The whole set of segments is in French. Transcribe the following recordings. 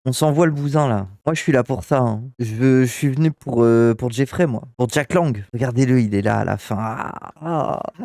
On s'envoie le bousin là. Moi je suis là pour ça. Hein. Je suis venu pour Jeffrey, moi. Pour Jack Lang. Regardez-le, il est là à la fin.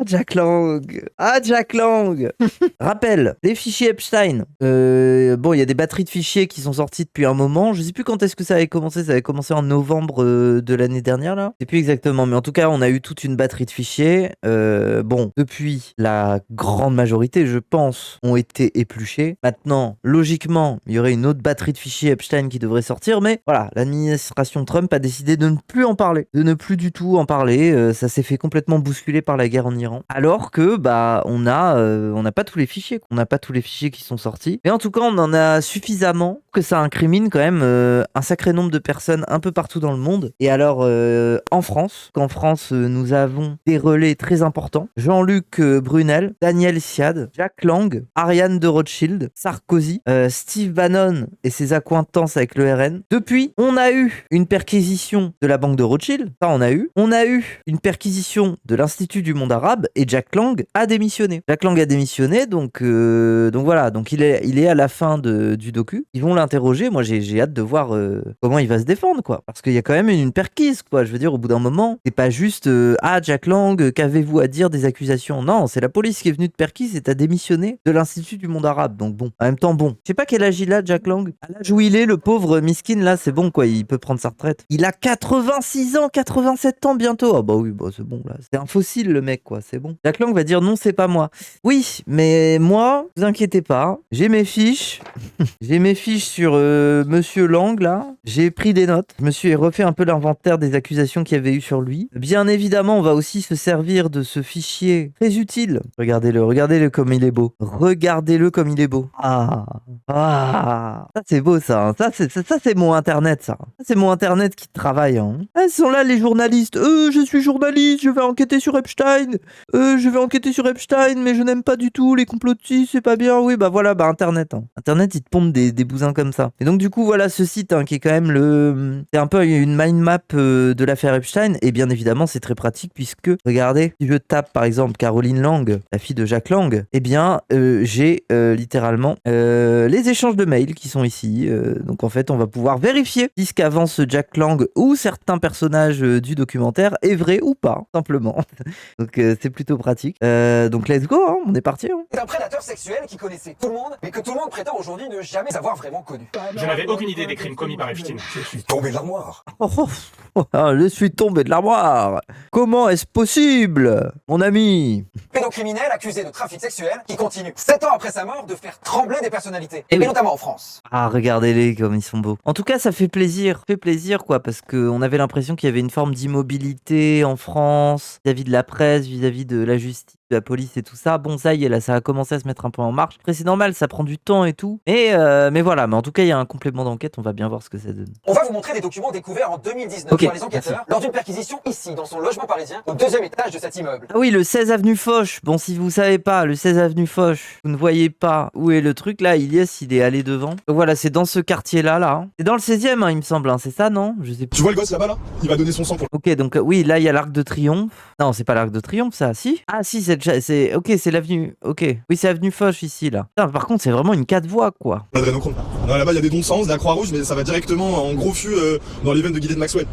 Jack Lang. Ah, Jack Lang. Rappel, les fichiers Epstein. Bon, il y a des batteries de fichiers qui sont sorties depuis un moment. Je sais plus quand est-ce que ça avait commencé. Ça avait commencé en novembre de l'année dernière là. Je sais plus exactement. Mais en tout cas, on a eu toute une batterie de fichiers. Bon, depuis, la grande majorité, je pense, ont été épluchés. Maintenant, logiquement, il y aurait une autre batterie de fichiers Epstein qui devrait sortir, mais voilà, l'administration Trump a décidé de ne plus en parler, de ne plus du tout en parler. Ça s'est fait complètement bousculer par la guerre en Iran. Alors que, bah, on n'a pas tous les fichiers, on n'a pas tous les fichiers qui sont sortis. Mais en tout cas, on en a suffisamment que ça incrimine quand même un sacré nombre de personnes un peu partout dans le monde. Et alors, en France, qu'en France, nous avons des relais très importants. Jean-Luc Brunel, Daniel Siad, Jack Lang, Ariane de Rothschild, Sarkozy, Steve Bannon et ses accointances avec le RN. Depuis, on a eu une perquisition de la banque de Rothschild, ça on a eu. On a eu une perquisition de l'Institut du monde arabe et Jack Lang a démissionné. Jack Lang a démissionné, donc voilà, donc il est à la fin du docu. Ils vont l'interroger, moi j'ai hâte de voir comment il va se défendre, quoi. Parce qu'il y a quand même une perquise, quoi. Je veux dire, au bout d'un moment, c'est pas juste ah, Jack Lang, qu'avez-vous à dire des accusations? Non, c'est la police qui est venue de perquise et t'as démissionné de l'Institut du monde arabe. Donc bon, en même temps, bon. Je sais pas quel âge il a, Jack Lang. À l'âge où il est, le pauvre miskin, là, c'est bon, quoi. Il peut prendre sa retraite. Il a 86 ans, 87 ans bientôt. Ah bah oui, bah c'est bon, là. C'est un fossile, le mec, quoi. C'est bon. Jack Lang va dire non, c'est pas moi. Oui, mais moi, vous inquiétez pas. J'ai mes fiches. J'ai mes fiches sur Monsieur Lang, là. J'ai pris des notes. Je me suis refait un peu l'inventaire des accusations qu'il y avait eu sur lui. Bien évidemment, on va aussi se servir de ce fichier très utile. Regardez-le comme il est beau. Regardez-le comme il est beau. Ça c'est beau ça. Hein. Ça c'est mon internet ça. Ça c'est mon internet qui travaille. Hein. Ah, ils sont là les journalistes. Je suis journaliste, je vais enquêter sur Epstein. Je vais enquêter sur Epstein, mais je n'aime pas du tout les complotistes, c'est pas bien. Oui, bah voilà, bah internet. Hein. Internet, il te pompe des bousins comme ça. Et donc du coup, voilà ce site hein, qui est quand même c'est un peu une mind map de l'affaire Epstein. Et bien évidemment, c'est très pratique puisque, regardez, si je tape par exemple Caroline Lang, la fille de Jack Lang, eh bien, j'ai littéralement les échanges de mails qui sont ici. Donc en fait, on va pouvoir vérifier si ce qu'avance Jack Lang ou certains personnages du documentaire est vrai ou pas, simplement. Donc c'est plutôt pratique. Donc let's go, hein, on est parti. Hein. C'est un prédateur sexuel qui connaissait tout le monde, mais que tout le monde prétend aujourd'hui ne jamais avoir vraiment connu. Je n'avais aucune idée des crimes commis par Epstein. Je suis tombé de l'armoire. Je suis tombé de l'armoire. Comment est-ce possible, mon ami? Pédocriminel accusé de trafic sexuel qui continue, 7 ans après sa mort, de faire trembler des personnalités, et oui. notamment en France. Ah, regardez-les comme ils sont beaux. En tout cas, ça fait plaisir. Ça fait plaisir, quoi, parce qu'on avait l'impression qu'il y avait une forme d'immobilité en France, vis-à-vis de la presse, vis-à-vis de la justice, de la police et tout ça. Bon, ça y est, là, ça a commencé à se mettre un peu en marche. Après, c'est normal, ça prend du temps et tout. Mais voilà, mais en tout cas, il y a un complément d'enquête, on va bien voir ce que ça donne. On va vous montrer des documents découverts en 2019 Ok, par les enquêteurs lors d'une perquisition ici, dans son logement parisien, au 2e étage de cet immeuble. Ah oui, le 16 avenue Foch. Bon, si vous savez pas, le 16 avenue Foch, vous ne voyez pas où est le truc, là, Ilyes, il est allé devant. Donc voilà, c'est dans ce quartier-là, là. Hein. C'est dans le 16e, hein, il me semble, hein. C'est ça, non? Je sais plus. Tu vois le gosse là-bas là? Il va donner son sang pour. Ok, donc oui, là, il y a l'Arc de Triomphe. Non, c'est pas l'Arc de Triomphe, ça, si? Ah, si, ok, c'est l'avenue. Ok. Oui, c'est avenue Foch, ici, là. Putain, par contre, c'est vraiment une 4 voies, quoi. Adrénochrome. Non, là-bas il y a des dons de sang, de la Croix-Rouge, mais ça va directement en gros fût dans les veines de Guylaine Maxwell.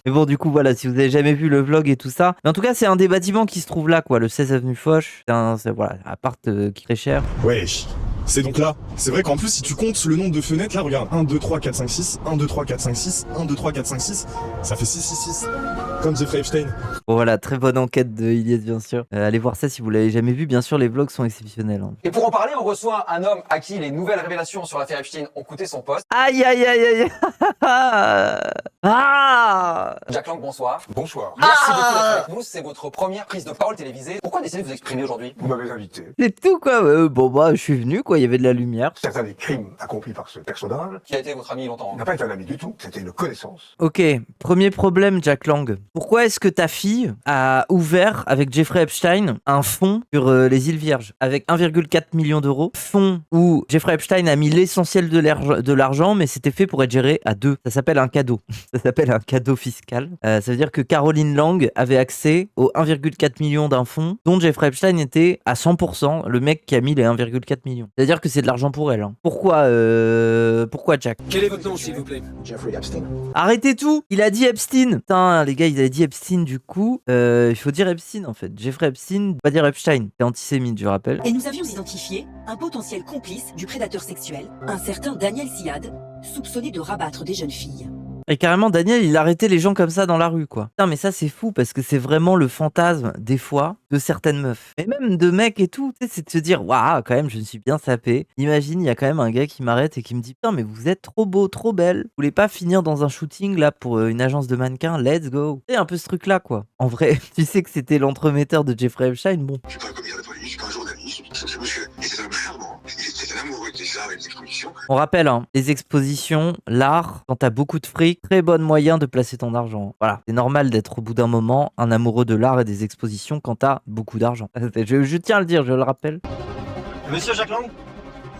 Mais bon, du coup, voilà, si vous avez jamais vu le vlog et tout ça. Mais en tout cas, c'est un des bâtiments qui se trouve là, quoi, le 16 avenue Foch. C'est voilà, un appart qui est très cher. Wesh. C'est donc là. C'est vrai qu'en plus, si tu comptes le nombre de fenêtres, là, regarde. 1, 2, 3, 4, 5, 6. 1, 2, 3, 4, 5, 6. 1, 2, 3, 4, 5, 6. Ça fait 6, 6, 6. Comme Jeffrey Epstein. Bon, voilà, très bonne enquête de Ilyes, bien sûr. Allez voir ça si vous l'avez jamais vu. Bien sûr, les vlogs sont exceptionnels. Hein. Et pour en parler, on reçoit un homme à qui les nouvelles révélations sur l'affaire Epstein ont coûté son poste. Aïe, aïe, aïe, aïe. Ah Jack Lang, bonsoir. Bonsoir. Merci beaucoup d'être avec nous, c'est votre première prise de parole télévisée. Pourquoi décidez de vous exprimer aujourd'hui? Vous m'avez invité. C'est tout, quoi. Bon, bah, je suis venu, quoi. Il y avait de la lumière. Certains des crimes accomplis par ce personnage Qui a été votre ami longtemps? n'a pas été un ami du tout, c'était une connaissance. Ok, premier problème, Jack Lang. Pourquoi est-ce que ta fille a ouvert avec Jeffrey Epstein un fonds sur les îles Vierges avec 1,4 million d'euros, fonds où Jeffrey Epstein a mis l'essentiel de l'argent, mais c'était fait pour être géré à deux. Ça s'appelle un cadeau. Ça s'appelle un cadeau fiscal. Ça veut dire que Caroline Lang avait accès aux 1,4 million d'un fonds dont Jeffrey Epstein était à 100% le mec qui a mis les 1,4 millions. C'est-à-dire que c'est de l'argent pour elle. Hein. Pourquoi Jack? Quel est votre nom, s'il vous plaît? Jeffrey Epstein. Arrêtez tout. Il a dit Epstein. Putain, les gars, il a dit Epstein du coup. Il faut dire Epstein en fait. Jeffrey Epstein, pas dire Epstein. C'est antisémite, je rappelle. Et nous avions identifié un potentiel complice du prédateur sexuel, un certain Daniel Siad, soupçonné de rabattre des jeunes filles. Et carrément, Daniel, il arrêtait les gens comme ça dans la rue, quoi. Putain, mais ça, c'est fou, parce que c'est vraiment le fantasme, des fois, de certaines meufs. Et même de mecs et tout, tu sais, c'est de se dire, waouh, quand même, je me suis bien sapé. Imagine, il y a quand même un gars qui m'arrête et qui me dit, putain, mais vous êtes trop beau, trop belle. Vous voulez pas finir dans un shooting, là, pour une agence de mannequins? Let's go. C'est un peu ce truc-là, quoi. En vrai, tu sais que c'était l'entremetteur de Jeffrey Epstein, bon. Je suis pas un commissaire de police, je suis pas un journaliste. Ce monsieur était un homme charmant. C'était un amoureux des arts et des expositions. On rappelle, hein, les expositions, l'art, quand t'as beaucoup de fric, très bon moyen de placer ton argent. Voilà, c'est normal d'être au bout d'un moment un amoureux de l'art et des expositions quand t'as beaucoup d'argent. Je tiens à le dire, je le rappelle. Monsieur Jack Lang,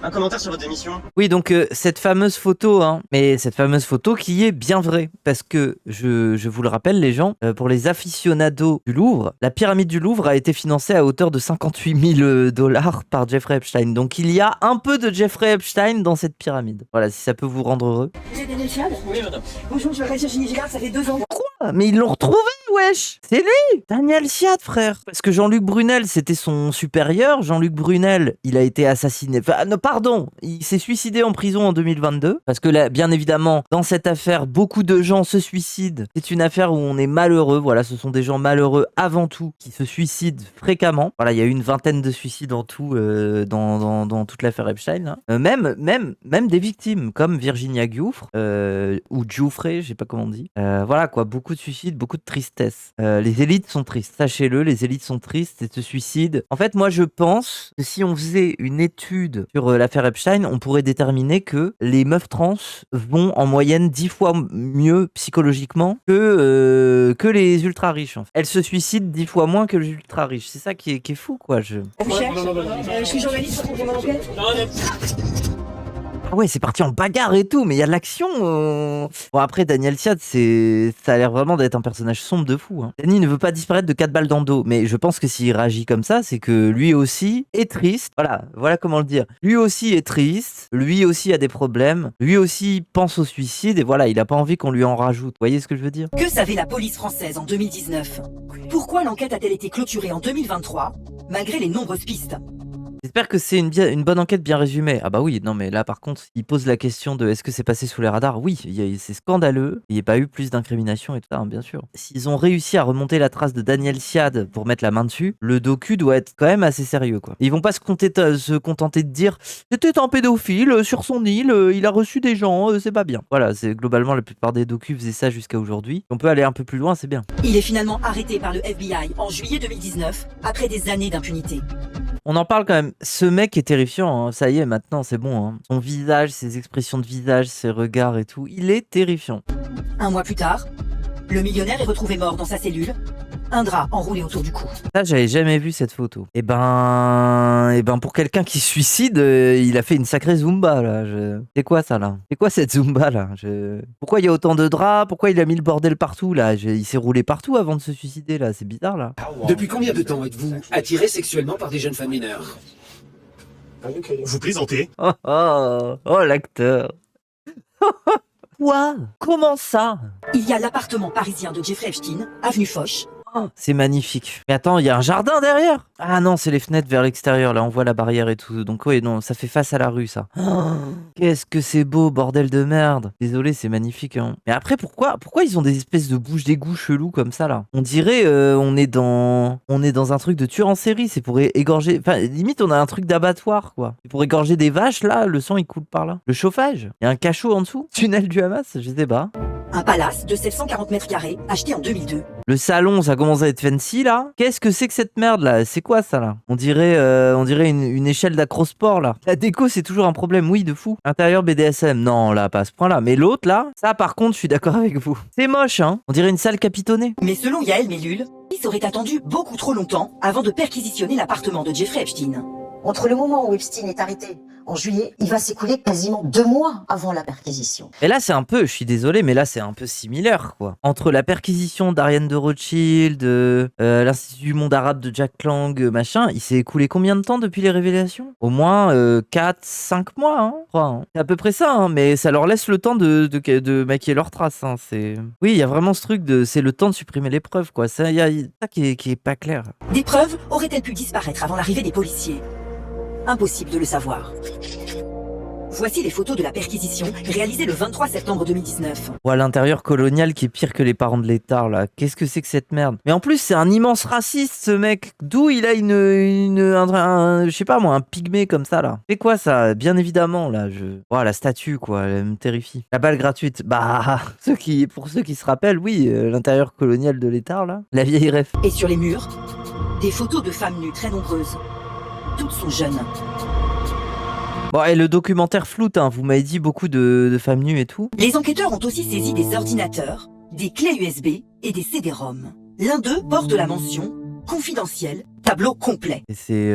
un commentaire sur votre démission. Oui, donc cette fameuse photo, hein, mais cette fameuse photo qui est bien vraie, parce que je vous le rappelle les gens, pour les aficionados du Louvre, la pyramide du Louvre a été financée à hauteur de 58 000 $ par Jeffrey Epstein. Donc il y a un peu de Jeffrey Epstein dans cette pyramide. Voilà, si ça peut vous rendre heureux. Vous êtes Daniel Siad? Oui, madame. Bonjour, je m'appelle Virginie Gillard, ça fait 2 ans. Quoi? Mais ils l'ont retrouvé, wesh! C'est lui! Daniel Siad, frère! Parce que Jean-Luc Brunel, c'était son supérieur. Jean-Luc Brunel, il a été assassiné. Enfin, non, pardon, il s'est suicidé en prison en 2022. Parce que là, bien évidemment, dans cette affaire, beaucoup de gens se suicident. C'est une affaire où on est malheureux. Voilà, ce sont des gens malheureux avant tout qui se suicident fréquemment. Voilà, il y a eu une vingtaine de suicides en tout dans toute l'affaire Epstein. Hein. Même des victimes comme Virginia Giuffre ou Giuffre, je sais pas comment on dit. Voilà quoi, beaucoup de suicides, beaucoup de tristesse. Les élites sont tristes, sachez-le, les élites sont tristes et se suicident. En fait, moi je pense que si on faisait une étude sur l'affaire Epstein, on pourrait déterminer que les meufs trans vont en moyenne 10 fois mieux psychologiquement que les ultra riches. En fait. Elles se suicident 10 fois moins que les ultra riches. C'est ça qui est fou quoi. Je suis journaliste pour complément d'enquête. Ah ouais, c'est parti en bagarre et tout, mais il y a de l'action. Bon, après, Daniel Siad, ça a l'air vraiment d'être un personnage sombre de fou. Hein. Danny ne veut pas disparaître de 4 balles dans le dos, mais je pense que s'il réagit comme ça, c'est que lui aussi est triste. Voilà comment le dire. Lui aussi est triste, lui aussi a des problèmes, lui aussi pense au suicide, et voilà, il a pas envie qu'on lui en rajoute. Vous voyez ce que je veux dire? Que savait la police française en 2019? Pourquoi l'enquête a-t-elle été clôturée en 2023, malgré les nombreuses pistes? J'espère que c'est une bonne enquête bien résumée. Ah bah oui, non mais là par contre, il pose la question de est-ce que c'est passé sous les radars? Oui, c'est scandaleux. Il n'y a pas eu plus d'incrimination et tout ça, hein, bien sûr. S'ils ont réussi à remonter la trace de Daniel Siad pour mettre la main dessus, le docu doit être quand même assez sérieux quoi. Ils vont pas se contenter de dire c'était un pédophile sur son île, il a reçu des gens, c'est pas bien. Voilà, c'est globalement la plupart des docus faisaient ça jusqu'à aujourd'hui. On peut aller un peu plus loin, c'est bien. Il est finalement arrêté par le FBI en juillet 2019 après des années d'impunité. On en parle quand même. Ce mec est terrifiant. Hein. Ça y est, maintenant, c'est bon. Hein. Son visage, ses expressions de visage, ses regards et tout, il est terrifiant. 1 mois plus tard, le millionnaire est retrouvé mort dans sa cellule, un drap enroulé autour du cou. Ça, j'avais jamais vu cette photo. Et ben, pour quelqu'un qui se suicide, il a fait une sacrée Zumba, là. C'est quoi ça, là? C'est quoi cette Zumba, là? Pourquoi il y a autant de draps? Pourquoi il a mis le bordel partout, là? Il s'est roulé partout avant de se suicider, là. C'est bizarre, là. Depuis combien de temps êtes-vous attiré sexuellement par des jeunes femmes mineures? Vous plaisantez? Oh, l'acteur. Quoi? Comment ça? Il y a l'appartement parisien de Jeffrey Epstein, avenue Foch. C'est magnifique. Mais attends, il y a un jardin derrière? Ah non, c'est les fenêtres vers l'extérieur. Là, on voit la barrière et tout. Donc oui, non, ça fait face à la rue, ça. Qu'est-ce que c'est beau, bordel de merde. Désolé, c'est magnifique. Hein. Mais après, pourquoi ils ont des espèces de bouches d'égout chelous comme ça, là? On dirait on est dans un truc de tueur en série. C'est pour égorger... Enfin, limite, on a un truc d'abattoir, quoi. C'est pour égorger des vaches, là. Le sang, il coule par là. Le chauffage. Il y a un cachot en dessous. Tunnel du Hamas, je sais pas. Un palace de 740 mètres carrés, acheté en 2002. Le salon, ça commence à être fancy là. Qu'est-ce que c'est que cette merde là? C'est quoi ça là? On dirait une échelle d'acrosport là. La déco c'est toujours un problème, oui, de fou. Intérieur BDSM, non là, pas à ce point-là. Mais l'autre là, ça par contre, je suis d'accord avec vous. C'est moche, hein. On dirait une salle capitonnée. Mais selon Yael Mellul, il aurait attendu beaucoup trop longtemps avant de perquisitionner l'appartement de Jeffrey Epstein. Entre le moment où Epstein est arrêté en juillet, il va s'écouler quasiment 2 mois avant la perquisition. Et là, c'est un peu, je suis désolé, mais là, c'est un peu similaire, quoi. Entre la perquisition d'Ariane de Rothschild, l'Institut du monde arabe de Jack Lang, machin, il s'est écoulé combien de temps depuis les révélations? Au moins 4-5 mois, hein, je crois. Hein. C'est à peu près ça, hein, mais ça leur laisse le temps de maquiller leurs traces. Hein, oui, il y a vraiment ce truc c'est le temps de supprimer les preuves, quoi. Il y a ça qui est pas clair. Des preuves auraient-elles pu disparaître avant l'arrivée des policiers? Impossible de le savoir. Voici les photos de la perquisition réalisée le 23 septembre 2019. Ouais, l'intérieur colonial qui est pire que les parents de l'État, là. Qu'est-ce que c'est que cette merde? Mais en plus, c'est un immense raciste, ce mec. D'où il a je sais pas moi, un pygmée comme ça, là. C'est quoi ça? Bien évidemment, là. La statue, quoi. Elle me terrifie. La balle gratuite. Bah, pour ceux qui se rappellent, oui, l'intérieur colonial de l'État, là. La vieille ref. Et sur les murs, des photos de femmes nues très nombreuses. Toutes sont jeunes. Bon, et le documentaire floute, hein, vous m'avez dit beaucoup de femmes nues et tout. Les enquêteurs ont aussi saisi des ordinateurs, des clés USB et des CD-ROM. L'un d'eux porte la mention « confidentiel, tableau complet ». Et c'est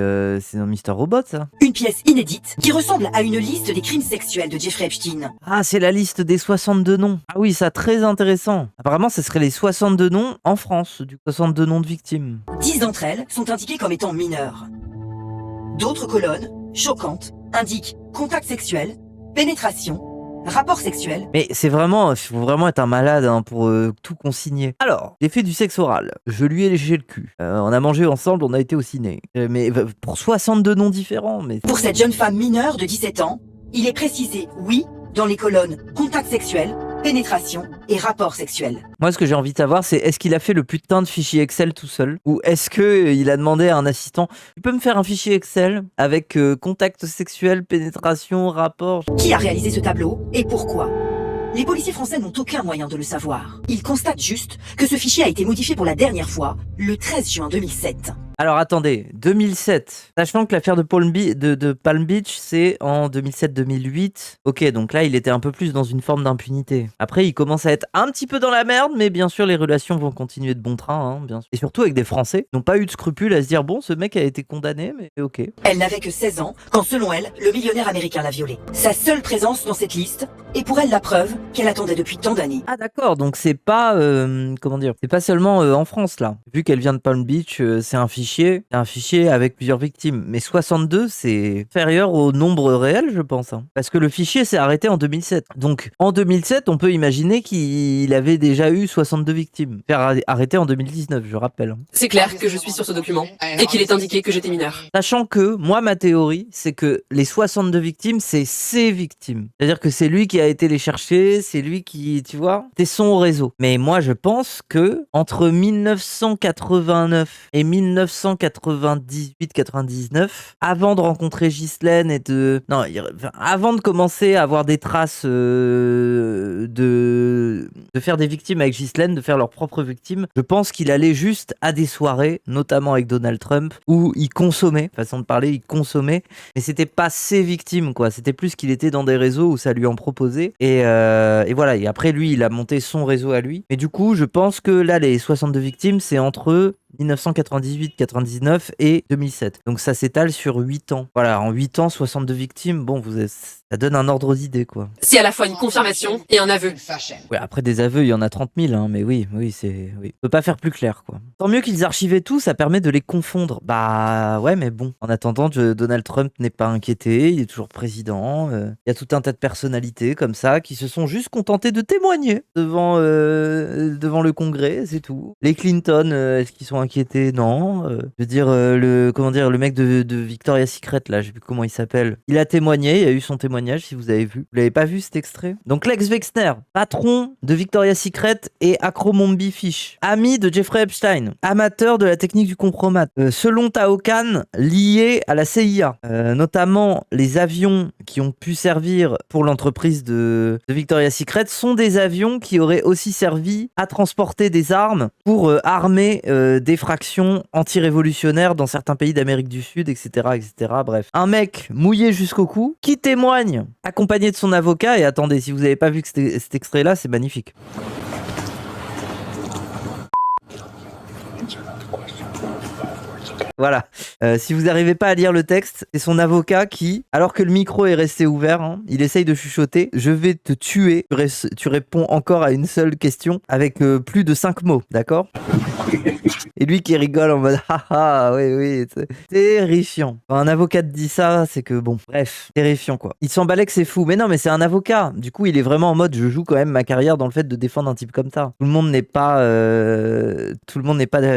dans Mr. Robot, ça? Une pièce inédite qui ressemble à une liste des crimes sexuels de Jeffrey Epstein. Ah, c'est la liste des 62 noms. Ah oui, ça, très intéressant. Apparemment, ce serait les 62 noms en France, du 62 noms de victimes. 10 d'entre elles sont indiquées comme étant mineures. D'autres colonnes, choquantes, indiquent contact sexuel, pénétration, rapport sexuel. Mais il faut vraiment être un malade hein, pour tout consigner. Alors, j'ai fait du sexe oral. Je lui ai léché le cul. On a mangé ensemble, on a été au ciné. Mais pour 62 noms différents. Mais... Pour cette jeune femme mineure de 17 ans, il est précisé oui dans les colonnes contact sexuel, pénétration et rapport sexuel. Moi, ce que j'ai envie de savoir, c'est est-ce qu'il a fait le putain de fichier Excel tout seul? Ou est-ce qu'il a demandé à un assistant, tu peux me faire un fichier Excel avec contact sexuel, pénétration, rapport? Qui a réalisé ce tableau et pourquoi? Les policiers français n'ont aucun moyen de le savoir. Ils constatent juste que ce fichier a été modifié pour la dernière fois le 13 juin 2007. Alors attendez, 2007. Sachant que l'affaire de Palm Beach, c'est en 2007-2008. Ok, donc là, il était un peu plus dans une forme d'impunité. Après, il commence à être un petit peu dans la merde, mais bien sûr, les relations vont continuer de bon train, hein, bien sûr. Et surtout avec des Français qui n'ont pas eu de scrupules à se dire, bon, ce mec a été condamné, mais ok. Elle n'avait que 16 ans quand, selon elle, le millionnaire américain l'a violée. Sa seule présence dans cette liste est pour elle la preuve qu'elle attendait depuis tant d'années. Ah d'accord, donc c'est pas, c'est pas seulement en France, là. Vu qu'elle vient de Palm Beach, c'est un fichier avec plusieurs victimes. Mais 62, c'est inférieur au nombre réel, je pense. Hein. Parce que le fichier s'est arrêté en 2007. Donc, en 2007, on peut imaginer qu'il avait déjà eu 62 victimes. Faire arrêter en 2019, je rappelle. C'est clair que je suis sur ce document et qu'il est indiqué que j'étais mineur. Sachant que, moi, ma théorie, c'est que les 62 victimes, c'est ses victimes. C'est-à-dire que c'est lui qui a été les chercher, c'est lui qui, tu vois, c'est son réseau. Mais moi, je pense que entre 1989 et 1998-99, avant de rencontrer Ghislaine avant de commencer à avoir des traces de faire des victimes avec Ghislaine, de faire leurs propres victimes, je pense qu'il allait juste à des soirées, notamment avec Donald Trump, où il consommait, façon de parler, il consommait, mais c'était pas ses victimes, quoi. C'était plus qu'il était dans des réseaux où ça lui en proposait, et voilà. Et après, lui, il a monté son réseau à lui. Mais du coup, je pense que là, les 62 victimes, c'est entre 1998, 99 et 2007. Donc ça s'étale sur 8 ans. Voilà, en 8 ans, 62 victimes, bon, ça donne un ordre d'idée, quoi. C'est à la fois une confirmation et un aveu. Ouais, après des aveux, il y en a 30 000, hein, mais oui. On peut pas faire plus clair, quoi. Tant mieux qu'ils archivaient tout, ça permet de les confondre. Bah ouais, mais bon. En attendant, Donald Trump n'est pas inquiété, il est toujours président. Il y a tout un tas de personnalités comme ça qui se sont juste contentées de témoigner devant le Congrès, c'est tout. Les Clinton, est-ce qu'ils sont inquiéter, non. Je veux dire, le mec de Victoria's Secret, là, je sais plus comment il s'appelle. Il a témoigné, il a eu son témoignage, si vous avez vu. Vous l'avez pas vu, cet extrait? Donc, Lex Wexner, patron de Victoria's Secret et Acromombi Fish, ami de Jeffrey Epstein, amateur de la technique du compromat, selon Tao Khan, lié à la CIA, notamment les avions qui ont pu servir pour l'entreprise de Victoria's Secret sont des avions qui auraient aussi servi à transporter des armes pour armer des fractions anti-révolutionnaires dans certains pays d'Amérique du Sud, etc., etc. Bref, un mec mouillé jusqu'au cou qui témoigne accompagné de son avocat. Et attendez, si vous n'avez pas vu que cet extrait-là, c'est magnifique. Voilà. Si vous n'arrivez pas à lire le texte, c'est son avocat qui, alors que le micro est resté ouvert, hein, il essaye de chuchoter. Je vais te tuer. Tu réponds encore à une seule question avec plus de 5 mots, d'accord? Et lui qui rigole en mode haha, oui, c'est terrifiant. Quand un avocat te dit ça, c'est que bon, bref, terrifiant quoi. Il s'emballait que c'est fou. Mais non, mais c'est un avocat. Du coup, il est vraiment en mode je joue quand même ma carrière dans le fait de défendre un type comme ça. Tout le monde n'est pas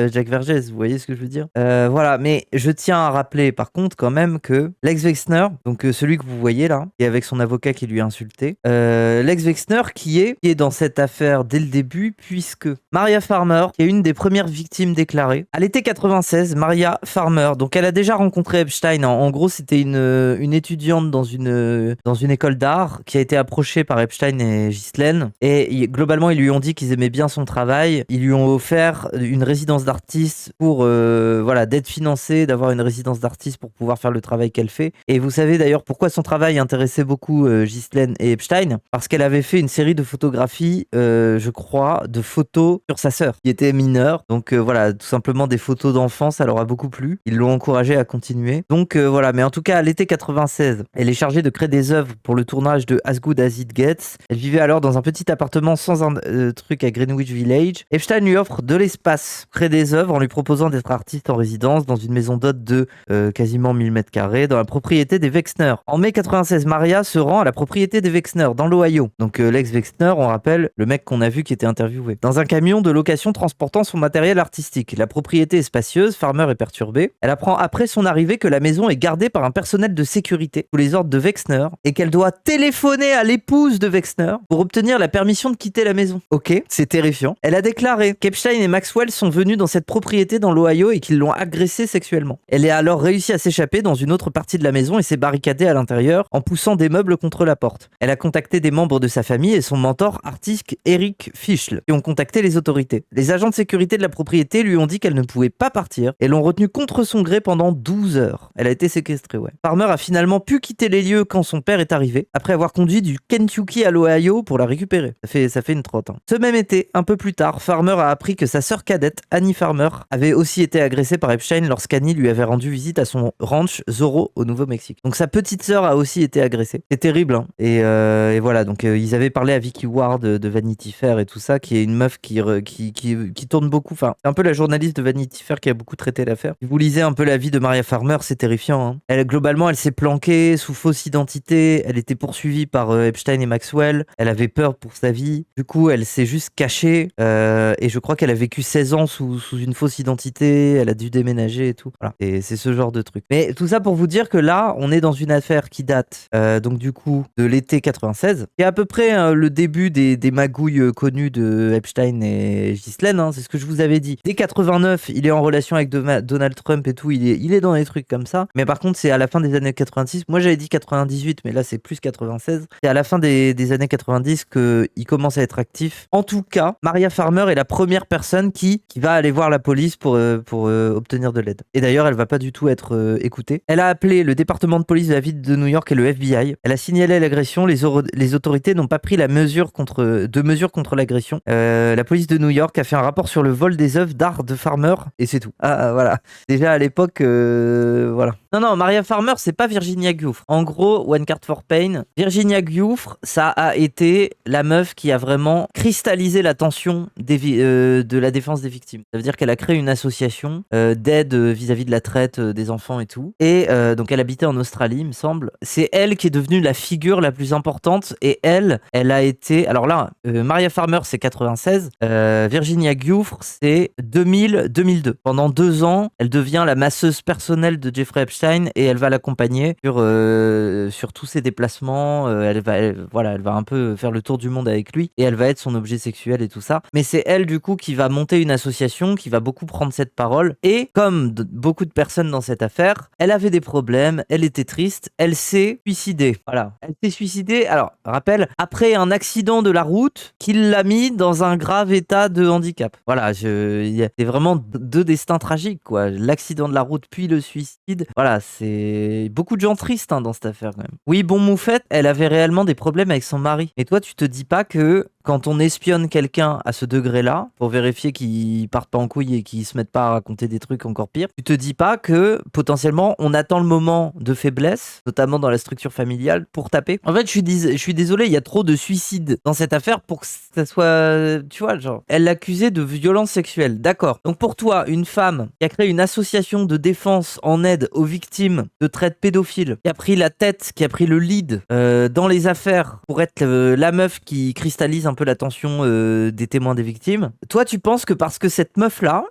Jack Vergès, vous voyez ce que je veux dire? Voilà, mais je tiens à rappeler par contre quand même que Lex Wexner, donc celui que vous voyez là, et avec son avocat qui lui a insulté, Lex Wexner qui est dans cette affaire dès le début, puisque Maria Farmer, qui est une des premières victimes déclarées, à l'été 96, Maria Farmer, donc elle a déjà rencontré Epstein. En gros, c'était une étudiante dans une école d'art qui a été approchée par Epstein et Ghislaine, et globalement ils lui ont dit qu'ils aimaient bien son travail. Ils lui ont offert une résidence d'artiste pour d'être financée, d'avoir une résidence d'artiste pour pouvoir faire le travail qu'elle fait. Et vous savez d'ailleurs pourquoi son travail intéressait beaucoup Ghislaine et Epstein? Parce qu'elle avait fait une série de photographies, je crois, de photos sur sa sœur qui était mineure. Donc voilà, tout simplement des photos d'enfants, ça leur a beaucoup plu. Ils l'ont encouragée à continuer. Donc voilà, mais en tout cas, à l'été 96, elle est chargée de créer des œuvres pour le tournage de As Good As It Gets. Elle vivait alors dans un petit appartement sans un truc à Greenwich Village. Epstein lui offre de l'espace, crée des œuvres en lui proposant d'être artiste en résidence dans une maison d'hôte de quasiment 1000 m² dans la propriété des Wexner. En mai 96, Maria se rend à la propriété des Wexner dans l'Ohio. Donc l'ex Wexner, on rappelle, le mec qu'on a vu qui était interviewé. Dans un camion de location transportant son matériel artistique. La propriété est spacieuse, Farmer est perturbée. Elle apprend après son arrivée que la maison est gardée par un personnel de sécurité sous les ordres de Wexner et qu'elle doit téléphoner à l'épouse de Wexner pour obtenir la permission de quitter la maison. Ok, c'est terrifiant. Elle a déclaré qu'Epstein et Maxwell sont venus dans cette propriété dans l'Ohio et qu'ils l'ont agressée sexuellement. Elle a alors réussi à s'échapper dans une autre partie de la maison et s'est barricadée à l'intérieur en poussant des meubles contre la porte. Elle a contacté des membres de sa famille et son mentor artistique Eric Fischl qui ont contacté les autorités. Les agents de sécurité de la propriété lui ont dit qu'elle ne pouvait pas partir et l'ont retenue contre son gré pendant 12 heures. Elle a été séquestrée, ouais. Farmer a finalement pu quitter les lieux quand son père est arrivé, après avoir conduit du Kentucky à l'Ohio pour la récupérer. Ça fait une trotte. Hein. Ce même été, un peu plus tard, Farmer a appris que sa sœur cadette, Annie Farmer, avait aussi été agressée par Epstein lorsqu'Annie lui avait rendu visite à son ranch Zorro au Nouveau-Mexique. Donc sa petite sœur a aussi été agressée. C'est terrible, hein. Et voilà, donc ils avaient parlé à Vicky Ward de Vanity Fair et tout ça, qui est une meuf qui tourne beaucoup. Enfin, c'est un peu la journaliste de Vanity Fair qui a beaucoup traité l'affaire. Si vous lisez un peu la vie de Maria Farmer, c'est terrifiant. Hein. Globalement, elle s'est planquée sous fausse identité. Elle était poursuivie par Epstein et Maxwell. Elle avait peur pour sa vie. Du coup, elle s'est juste cachée. Et je crois qu'elle a vécu 16 ans sous une fausse identité. Elle a dû déménager et tout. Voilà. Et c'est ce genre de truc. Mais tout ça pour vous dire que là, on est dans une affaire qui date donc du coup de l'été 96. Et à peu près le début des magouilles connues de Epstein et Ghislaine. Hein, c'est ce que je vous avais dit. Dès 89, il est en relation avec Donald Trump et tout. Il est dans des trucs comme ça. Mais par contre, c'est à la fin des années 86. Moi, j'avais dit 98, mais là, c'est plus 96. C'est à la fin des années 90 qu'il commence à être actif. En tout cas, Maria Farmer est la première personne qui va aller voir la police pour obtenir de l'aide. Et d'ailleurs, elle va pas du tout être écoutée. Elle a appelé le département de police de la ville de New York et le FBI. Elle a signalé l'agression. Les autorités n'ont pas pris de mesures contre l'agression. La police de New York a fait un rapport sur le vol des œuvres d'art de Farmer et c'est tout. Voilà. Déjà à l'époque, voilà. Non, Maria Farmer, c'est pas Virginia Giuffre. En gros, One Card for Pain, Virginia Giuffre, ça a été la meuf qui a vraiment cristallisé l'attention de la défense des victimes. Ça veut dire qu'elle a créé une association d'aide vis-à-vis de la traite des enfants et tout. Et donc elle habitait en Australie, il me semble. C'est elle qui est devenue la figure la plus importante. Et elle a été... Alors là, Maria Farmer, c'est 96. Virginia Giuffre, c'est 2000-2002. Pendant 2 ans, elle devient la masseuse personnelle de Jeffrey Epstein et elle va l'accompagner sur tous ses déplacements. Elle va un peu faire le tour du monde avec lui et elle va être son objet sexuel et tout ça. Mais c'est elle, du coup, qui va monter une association, qui va beaucoup prendre cette parole. Et comme beaucoup de personnes dans cette affaire, elle avait des problèmes, elle était triste, elle s'est suicidée. Voilà. Elle s'est suicidée, alors, rappel, après un accident de la route qui l'a mis dans un grave état de handicap. Voilà, c'est vraiment 2 destins tragiques, quoi. L'accident de la route, puis le suicide. Voilà, c'est beaucoup de gens tristes dans cette affaire, quand même. Oui, bon, Moufette, elle avait réellement des problèmes avec son mari. Et toi, tu te dis pas que quand on espionne quelqu'un à ce degré-là, pour vérifier qu'il parte pas en couille et qu'il se mette pas à raconter des trucs encore pires, tu te dis pas que potentiellement on attend le moment de faiblesse, notamment dans la structure familiale, pour taper. En fait, je suis désolé, il y a trop de suicides dans cette affaire pour que ça soit, tu vois, genre, elle l'accusait de violence sexuelle. D'accord. Donc pour toi, une femme qui a créé une association de défense en aide aux victimes de traite pédophile, qui a pris la tête, qui a pris le lead dans les affaires pour être la meuf qui cristallise un peu l'attention des témoins des victimes. Toi, tu penses que parce que cette meuf-là,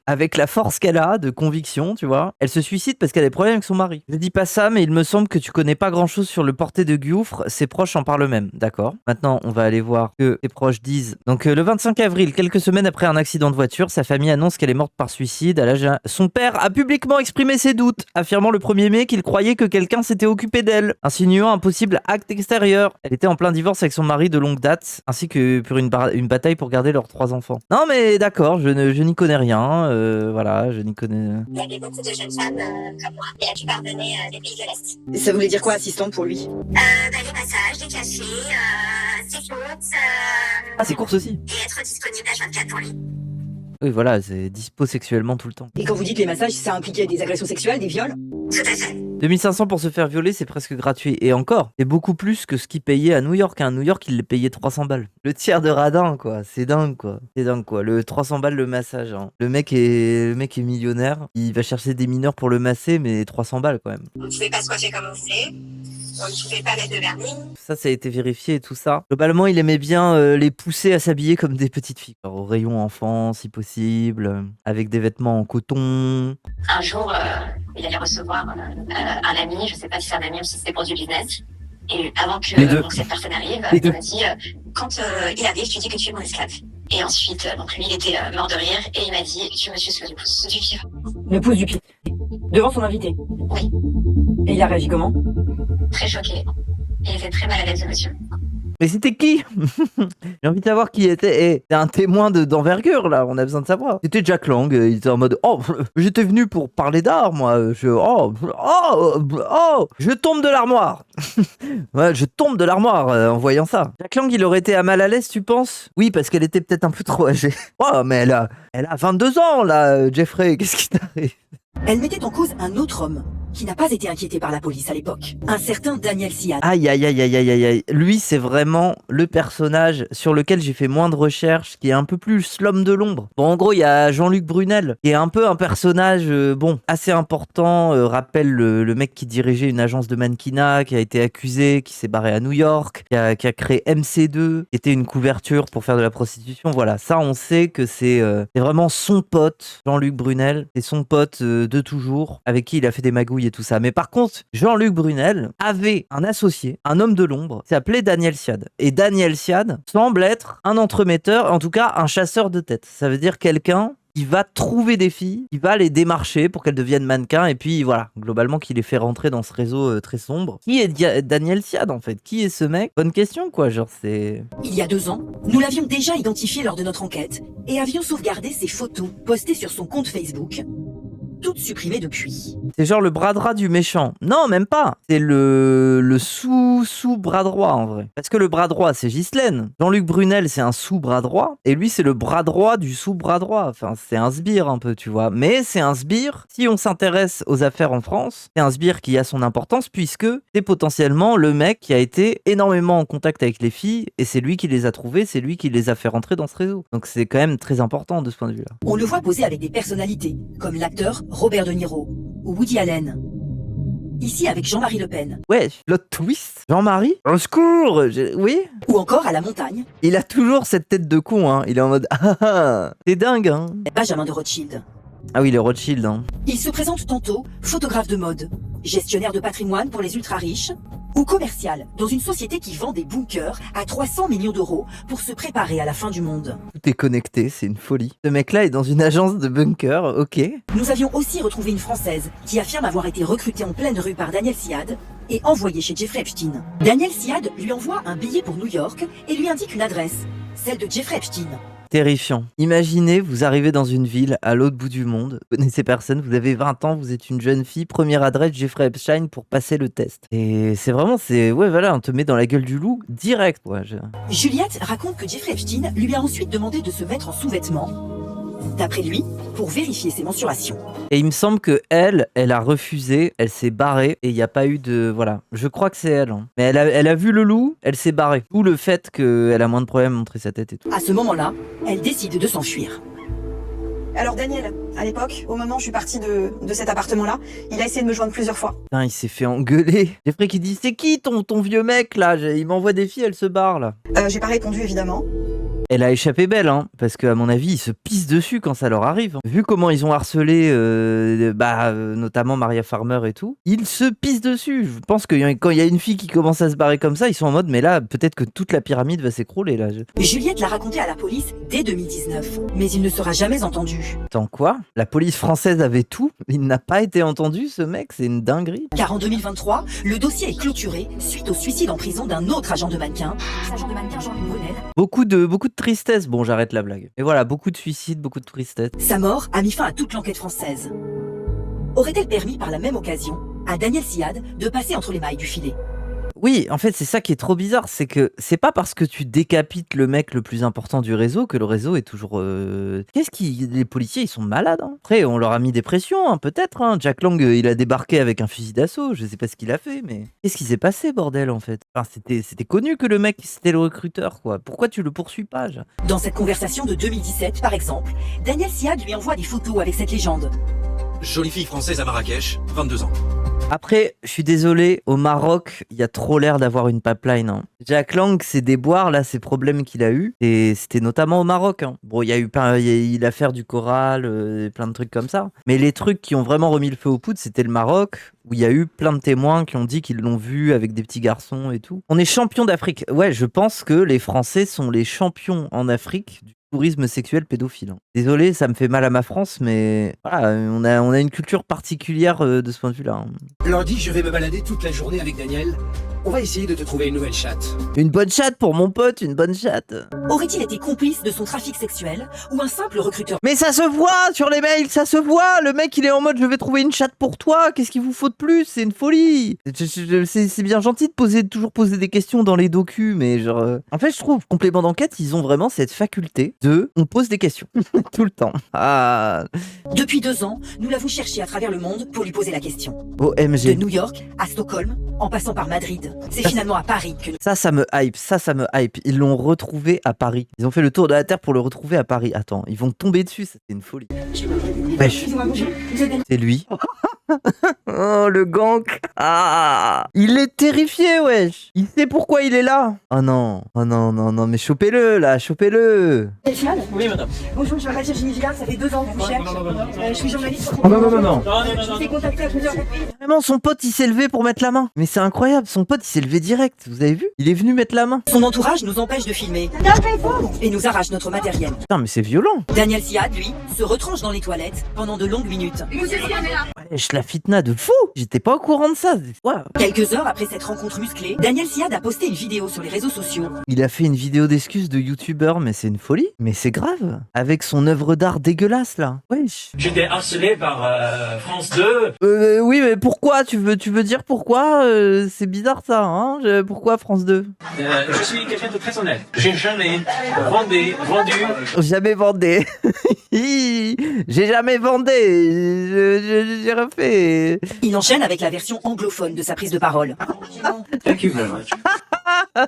avec la force qu'elle a de conviction, tu vois, elle se suicide parce qu'elle a des problèmes avec son mari. Je dis pas ça, mais il me semble que tu connais pas grand-chose sur le porté de Giuffre. Ses proches en parlent même. D'accord. Maintenant, on va aller voir que ses proches disent. Donc, le 25 avril, quelques semaines après un accident de voiture, sa famille annonce qu'elle est morte par suicide. Son père a publiquement exprimé ses doutes, affirmant le 1er mai qu'il croyait que quelqu'un s'était occupé d'elle, insinuant un possible acte extérieur. Elle était en plein divorce avec son mari de longue date, ainsi que pour une bataille pour garder leurs 3 enfants. Non mais d'accord, je n'y connais rien, voilà, je n'y connais... Il y avait beaucoup de jeunes femmes comme moi, et la plupart venaient des pays de l'Est. Ça voulait dire quoi, assistante, pour lui? Des massages, des cachets, ses courses... Ah, ses courses aussi. Et être disponible H24 pour lui. Oui, voilà, c'est dispo sexuellement tout le temps. Et quand vous dites les massages, ça impliquait des agressions sexuelles, des viols? Tout à fait. 2500 pour se faire violer, c'est presque gratuit. Et encore, c'est beaucoup plus que ce qu'il payait à New York. À New York, il les payait 300 balles. Le tiers de radin, quoi. C'est dingue, quoi. C'est dingue, quoi. Le 300 balles le massage. Hein. Le mec est millionnaire. Il va chercher des mineurs pour le masser, mais 300 balles, quand même. On ne pouvait pas se coiffer comme on voulait. On ne pouvait pas mettre de vernis. Ça a été vérifié et tout ça. Globalement, il aimait bien les pousser à s'habiller comme des petites filles. Alors, au rayon enfant, si possible, avec des vêtements en coton. Un jour, il allait recevoir un ami, je ne sais pas si c'est un ami ou si c'était pour du business. Et avant que cette personne arrive, il m'a dit quand il arrive, tu dis que tu es mon esclave. Et ensuite, donc lui, il était mort de rire et il m'a dit tu me suis sous le pouce du pied. Le pouce du pied. Devant son invité. Oui. Et il a réagi comment? Très choqué. Il était très mal à l'aise, monsieur. Mais c'était qui? J'ai envie de savoir qui était. C'est un témoin d'envergure, là. On a besoin de savoir. C'était Jack Lang. Il était en mode oh, j'étais venu pour parler d'art, moi. Je tombe de l'armoire. Ouais, je tombe de l'armoire en voyant ça. Jack Lang, il aurait été à mal à l'aise, tu penses? Oui, parce qu'elle était peut-être un peu trop âgée. Oh, mais elle a 22 ans, là, Jeffrey. Qu'est-ce qui t'arrive? Elle mettait en cause un autre homme qui n'a pas été inquiété par la police à l'époque. Un certain Daniel Siad. Aïe, aïe, aïe, aïe, aïe, aïe. Lui, c'est vraiment le personnage sur lequel j'ai fait moins de recherches, qui est un peu plus l'homme de l'ombre. Bon, en gros, il y a Jean-Luc Brunel, qui est un peu un personnage, assez important. Rappelle le mec qui dirigeait une agence de mannequinat, qui a été accusé, qui s'est barré à New York, qui a créé MC2, qui était une couverture pour faire de la prostitution. Voilà, ça, on sait que c'est vraiment son pote, Jean-Luc Brunel. C'est son pote de toujours, avec qui il a fait des magouilles et tout ça. Mais par contre, Jean-Luc Brunel avait un associé, un homme de l'ombre, qui s'appelait Daniel Siad. Et Daniel Siad semble être un entremetteur, en tout cas un chasseur de tête. Ça veut dire quelqu'un qui va trouver des filles, qui va les démarcher pour qu'elles deviennent mannequins, et puis voilà, globalement, qui les fait rentrer dans ce réseau très sombre. Qui est Daniel Siad, en fait? Qui est ce mec? Bonne question, quoi, genre, c'est... Il y a 2 ans, nous l'avions déjà identifié lors de notre enquête, et avions sauvegardé ses photos postées sur son compte Facebook, toutes supprimées depuis. C'est genre le bras droit du méchant. Non, même pas. C'est le sous-bras droit, en vrai. Parce que le bras droit, c'est Ghislaine. Jean-Luc Brunel, c'est un sous-bras droit. Et lui, c'est le bras droit du sous-bras droit. Enfin, c'est un sbire, un peu, tu vois. Mais c'est un sbire. Si on s'intéresse aux affaires en France, c'est un sbire qui a son importance, puisque c'est potentiellement le mec qui a été énormément en contact avec les filles. Et c'est lui qui les a trouvées, c'est lui qui les a fait rentrer dans ce réseau. Donc c'est quand même très important de ce point de vue-là. On le voit poser avec des personnalités, comme l'acteur Robert De Niro ou Woody Allen. Ici avec Jean-Marie Le Pen. Ouais, plot twist. Jean-Marie, au secours. Oui. Ou encore à la montagne. Il a toujours cette tête de con, hein. Il est en mode ah ah, c'est dingue, hein. Benjamin de Rothschild. Ah oui, le Rothschild, hein. Il se présente tantôt photographe de mode, gestionnaire de patrimoine pour les ultra-riches, ou commercial dans une société qui vend des bunkers à 300 millions d'euros pour se préparer à la fin du monde. Tout est connecté, c'est une folie. Ce mec-là est dans une agence de bunkers, ok. Nous avions aussi retrouvé une Française qui affirme avoir été recrutée en pleine rue par Daniel Siad et envoyée chez Jeffrey Epstein. Daniel Siad lui envoie un billet pour New York et lui indique une adresse, celle de Jeffrey Epstein. Terrifiant. Imaginez, vous arrivez dans une ville à l'autre bout du monde, vous connaissez personne, vous avez 20 ans, vous êtes une jeune fille, première adresse Jeffrey Epstein pour passer le test. Et c'est vraiment, ouais voilà, on te met dans la gueule du loup direct, quoi. Juliette raconte que Jeffrey Epstein lui a ensuite demandé de se mettre en sous-vêtements, d'après lui, pour vérifier ses mensurations. Et il me semble que elle a refusé, elle s'est barrée et il n'y a pas eu de... Voilà, je crois que c'est elle. Hein. Mais elle a vu le loup, elle s'est barrée. Ou le fait qu'elle a moins de problèmes à montrer sa tête et tout. À ce moment-là, elle décide de s'enfuir. Alors Daniel, à l'époque, au moment où je suis partie de cet appartement-là, il a essayé de me joindre plusieurs fois. Putain, il s'est fait engueuler. Jeffrey qui dit, c'est qui ton vieux mec là? Il m'envoie des filles, elle se barre là. J'ai pas répondu évidemment. Elle a échappé belle, hein, parce qu'à mon avis, ils se pissent dessus quand ça leur arrive. Hein. Vu comment ils ont harcelé, notamment Maria Farmer et tout, ils se pissent dessus. Je pense que quand il y a une fille qui commence à se barrer comme ça, ils sont en mode, mais là, peut-être que toute la pyramide va s'écrouler, là. Juliette l'a raconté à la police dès 2019, mais il ne sera jamais entendu. Attends, quoi? La police française avait tout? Il n'a pas été entendu, ce mec? C'est une dinguerie. Car en 2023, le dossier est clôturé suite au suicide en prison d'un autre agent de mannequin, Jean-Luc Brunel. Beaucoup de tristesse. Bon, j'arrête la blague. Et voilà, beaucoup de suicides, beaucoup de tristesse. Sa mort a mis fin à toute l'enquête française. Aurait-elle permis par la même occasion à Daniel Siad de passer entre les mailles du filet? Oui, en fait, c'est ça qui est trop bizarre, c'est que c'est pas parce que tu décapites le mec le plus important du réseau que le réseau est toujours... Les policiers, ils sont malades, hein. Après, on leur a mis des pressions, hein, peut-être, hein. Jack Lang, il a débarqué avec un fusil d'assaut, je sais pas ce qu'il a fait, mais... Qu'est-ce qui s'est passé, bordel, en fait? Enfin, c'était connu que le mec, c'était le recruteur, quoi. Pourquoi tu le poursuis pas, Dans cette conversation de 2017, par exemple, Daniel Siad lui envoie des photos avec cette légende. Jolie fille française à Marrakech, 22 ans. Après, je suis désolé, au Maroc, il y a trop l'air d'avoir une pipeline. Hein. Jack Lang, ses déboires, là, ces problèmes qu'il a eu, et c'était notamment au Maroc. Hein. Bon, il y a eu l'affaire du Coral, plein de trucs comme ça. Mais les trucs qui ont vraiment remis le feu aux poudres, c'était le Maroc, où il y a eu plein de témoins qui ont dit qu'ils l'ont vu avec des petits garçons et tout. On est champion d'Afrique. Ouais, je pense que les Français sont les champions en Afrique du tourisme sexuel pédophile. Désolé, ça me fait mal à ma France, mais voilà, on a une culture particulière de ce point de vue-là. Lundi, je vais me balader toute la journée avec Daniel. On va essayer de te trouver une nouvelle chatte. Une bonne chatte pour mon pote, une bonne chatte. Aurait-il été complice de son trafic sexuel ou un simple recruteur? Mais ça se voit sur les mails, ça se voit. Le mec, il est en mode, je vais trouver une chatte pour toi. Qu'est-ce qu'il vous faut de plus? C'est une folie. C'est bien gentil de toujours poser des questions dans les docus, mais genre... En fait, je trouve, complément d'enquête, ils ont vraiment cette faculté on pose des questions. Tout le temps. Ah. Depuis 2 ans, nous l'avons cherché à travers le monde pour lui poser la question. OMG. De New York à Stockholm, en passant par Madrid. C'est finalement à Paris que... Ça me hype. Ils l'ont retrouvé à Paris. Ils ont fait le tour de la Terre pour le retrouver à Paris. Attends, ils vont tomber dessus, c'est une folie. Wesh. C'est lui. Oh, le gank. Ah, il est terrifié, wesh. Il sait pourquoi il est là. Oh non, mais chopez-le, là, chopez-le. Oui, madame. Bonjour, je m'appelle Virginie Villard, ça fait 2 ans que je vous cherche. Je suis journaliste. Non. Je vous ai contacté à plusieurs reprises. Vraiment, son pote, il s'est levé pour mettre la main. Mais c'est incroyable, son pote, il s'est levé direct. Vous avez vu? Il est venu mettre la main. Son entourage nous empêche de filmer. Et nous arrache notre matériel. Putain, mais c'est violent. Daniel Siad, lui, se retranche dans les toilettes pendant de longues minutes. wesh, la fitna de fou. J'étais pas au courant de ça. Ouais. Quelques heures après cette rencontre musclée, Daniel Siad a posté une vidéo sur les réseaux sociaux. Il a fait une vidéo d'excuses de youtubeur, mais c'est une folie. Mais c'est grave. Avec son œuvre d'art dégueulasse, là. Wesh. J'étais harcelé par France 2. Oui, mais pourquoi tu veux dire pourquoi c'est bizarre ça, hein. Pourquoi France 2 Je suis quelqu'un de très honnête. J'ai jamais vendu. Jamais vendé. J'ai jamais vendé. J'ai refait. Il enchaîne avec la version anglophone de sa prise de parole. Thank you very much.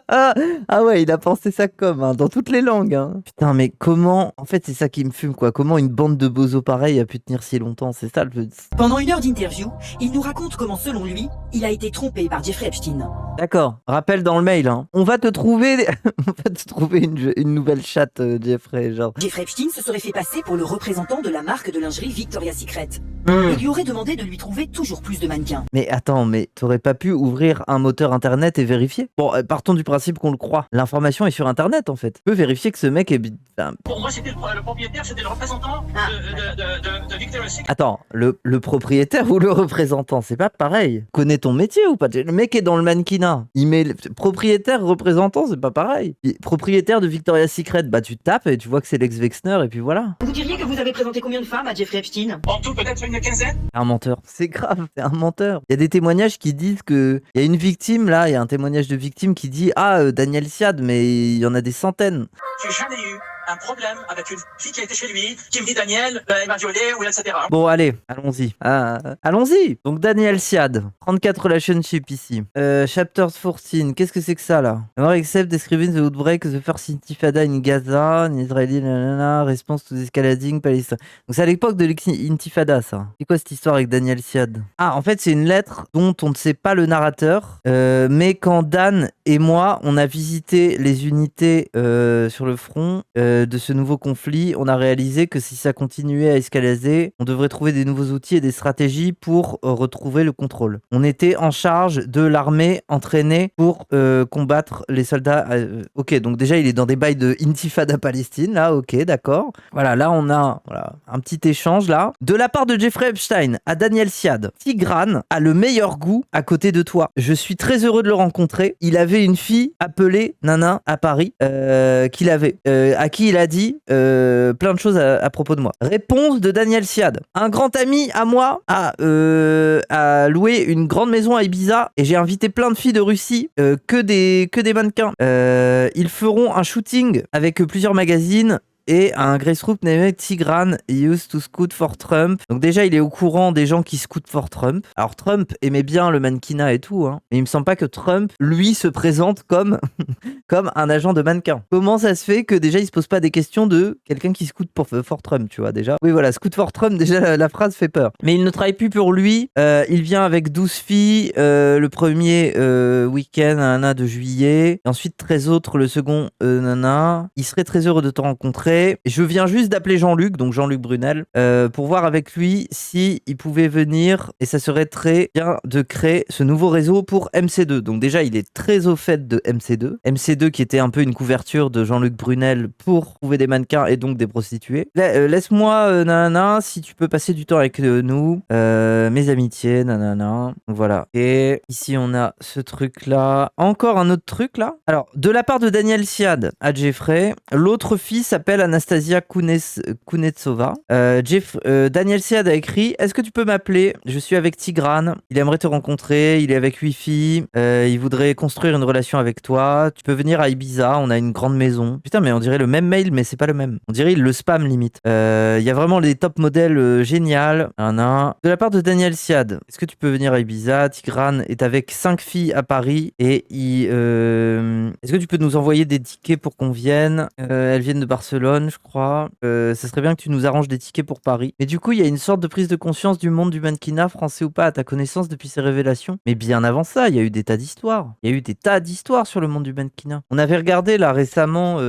Ah ouais, il a pensé ça comme, hein, dans toutes les langues. Hein. Putain, mais comment... En fait, c'est ça qui me fume, quoi. Comment une bande de bozos pareils a pu tenir si longtemps? C'est ça le... Pendant 1 heure d'interview, il nous raconte comment, selon lui, il a été trompé par Jeffrey Epstein. D'accord. Rappel dans le mail, hein. On va te trouver une nouvelle chatte, Jeffrey, genre. Jeffrey Epstein se serait fait passer pour le représentant de la marque de lingerie Victoria's Secret. Il lui aurait demandé de lui trouver toujours plus de mannequins. Mais attends, mais t'aurais pas pu ouvrir un moteur internet et vérifier? Bon, partons du principe qu'on le croit. L'information est sur internet, en fait. Tu peux vérifier que ce mec est... Enfin... Pour moi, c'était le propriétaire, c'était le représentant de Victoria's Secret. Attends, le propriétaire ou le représentant, c'est pas pareil. Connais ton métier ou pas? Le mec est dans le mannequinat. Il met propriétaire, représentant, c'est pas pareil. Propriétaire de Victoria's Secret, bah tu tapes et tu vois que c'est Lex Wexner et puis voilà. Vous diriez que vous avez présenté combien de femmes à Jeffrey Epstein? En tout, peut-être une quinzaine. Un menteur. C'est grave, c'est un menteur. Il y a des témoignages qui disent que... Il y a une victime, là, il y a un témoignage de victime qui dit « Ah, Daniel Siad, mais il y en a des centaines. » J'ai jamais eu un problème avec une fille qui a été chez lui, qui me dit Daniel, elle m'a violé, ou etc. Bon, allez, allons-y. Allons-y. Donc, Daniel Siad, 34 relationship ici. Chapter 14, qu'est-ce que c'est que ça, là? More except describing the outbreak, the first intifada in Gaza, in Israeli, response to the escalading Palestine. Donc, c'est à l'époque de l'intifada, ça. C'est quoi cette histoire avec Daniel Siad? Ah, en fait, c'est une lettre dont on ne sait pas le narrateur, mais quand Dan et moi, on a visité les unités sur le front, de ce nouveau conflit, on a réalisé que si ça continuait à escalader, on devrait trouver des nouveaux outils et des stratégies pour retrouver le contrôle. On était en charge de l'armée entraînée pour combattre les soldats. Ok, donc déjà il est dans des bails de Intifada Palestine, là, ok, d'accord. Voilà, là on a un petit échange là. De la part de Jeffrey Epstein à Daniel Siad, Tigran a le meilleur goût à côté de toi. Je suis très heureux de le rencontrer. Il avait une fille appelée Nana à Paris, qu'il avait, à qui il a dit plein de choses à propos de moi. Réponse de Daniel Siad. Un grand ami à moi a loué une grande maison à Ibiza et j'ai invité plein de filles de Russie, que des mannequins. Ils feront un shooting avec plusieurs magazines. Et un Grace Group nommé Tigran used to scout for Trump. Donc déjà, il est au courant des gens qui scoutent for Trump. Alors Trump aimait bien le mannequinat et tout, hein. Mais il me semble pas que Trump, lui, se présente comme un agent de mannequin. Comment ça se fait que déjà, il se pose pas des questions de quelqu'un qui scoute for Trump, tu vois, déjà. Oui, voilà, scout for Trump, déjà, la phrase fait peur. Mais il ne travaille plus pour lui. Il vient avec 12 filles le premier week-end nana, de juillet. Et ensuite, 13 autres le second nana. Il serait très heureux de te rencontrer. Je viens juste d'appeler Jean-Luc, donc Jean-Luc Brunel, pour voir avec lui si il pouvait venir, et ça serait très bien de créer ce nouveau réseau pour MC2. Donc déjà, il est très au fait de MC2. MC2 qui était un peu une couverture de Jean-Luc Brunel pour trouver des mannequins et donc des prostituées. Laisse-moi, nanana, si tu peux passer du temps avec nous, mes amitiés, nanana. Voilà. Et ici, on a ce truc-là. Encore un autre truc, là. Alors, de la part de Daniel Siad à Jeffrey, l'autre fille s'appelle Anastasia Kunetsova. Daniel Siad a écrit: est-ce que tu peux m'appeler? Je suis avec Tigran. Il aimerait te rencontrer. Il est avec 8 filles. Il voudrait construire une relation avec toi. Tu peux venir à Ibiza. On a une grande maison. Putain, mais on dirait le même mail, mais c'est pas le même. On dirait il le spam limite. Il y a vraiment des top modèles génial. De la part de Daniel Siad, est-ce que tu peux venir à Ibiza? Tigran est avec 5 filles à Paris et est-ce que tu peux nous envoyer des tickets pour qu'on vienne? Elles viennent de Barcelone, je crois. Ça serait bien que tu nous arranges des tickets pour Paris. Mais du coup, il y a une sorte de prise de conscience du monde du mannequinat, français ou pas, à ta connaissance depuis ces révélations. Mais bien avant ça, il y a eu des tas d'histoires. Il y a eu des tas d'histoires sur le monde du mannequinat. On avait regardé là récemment,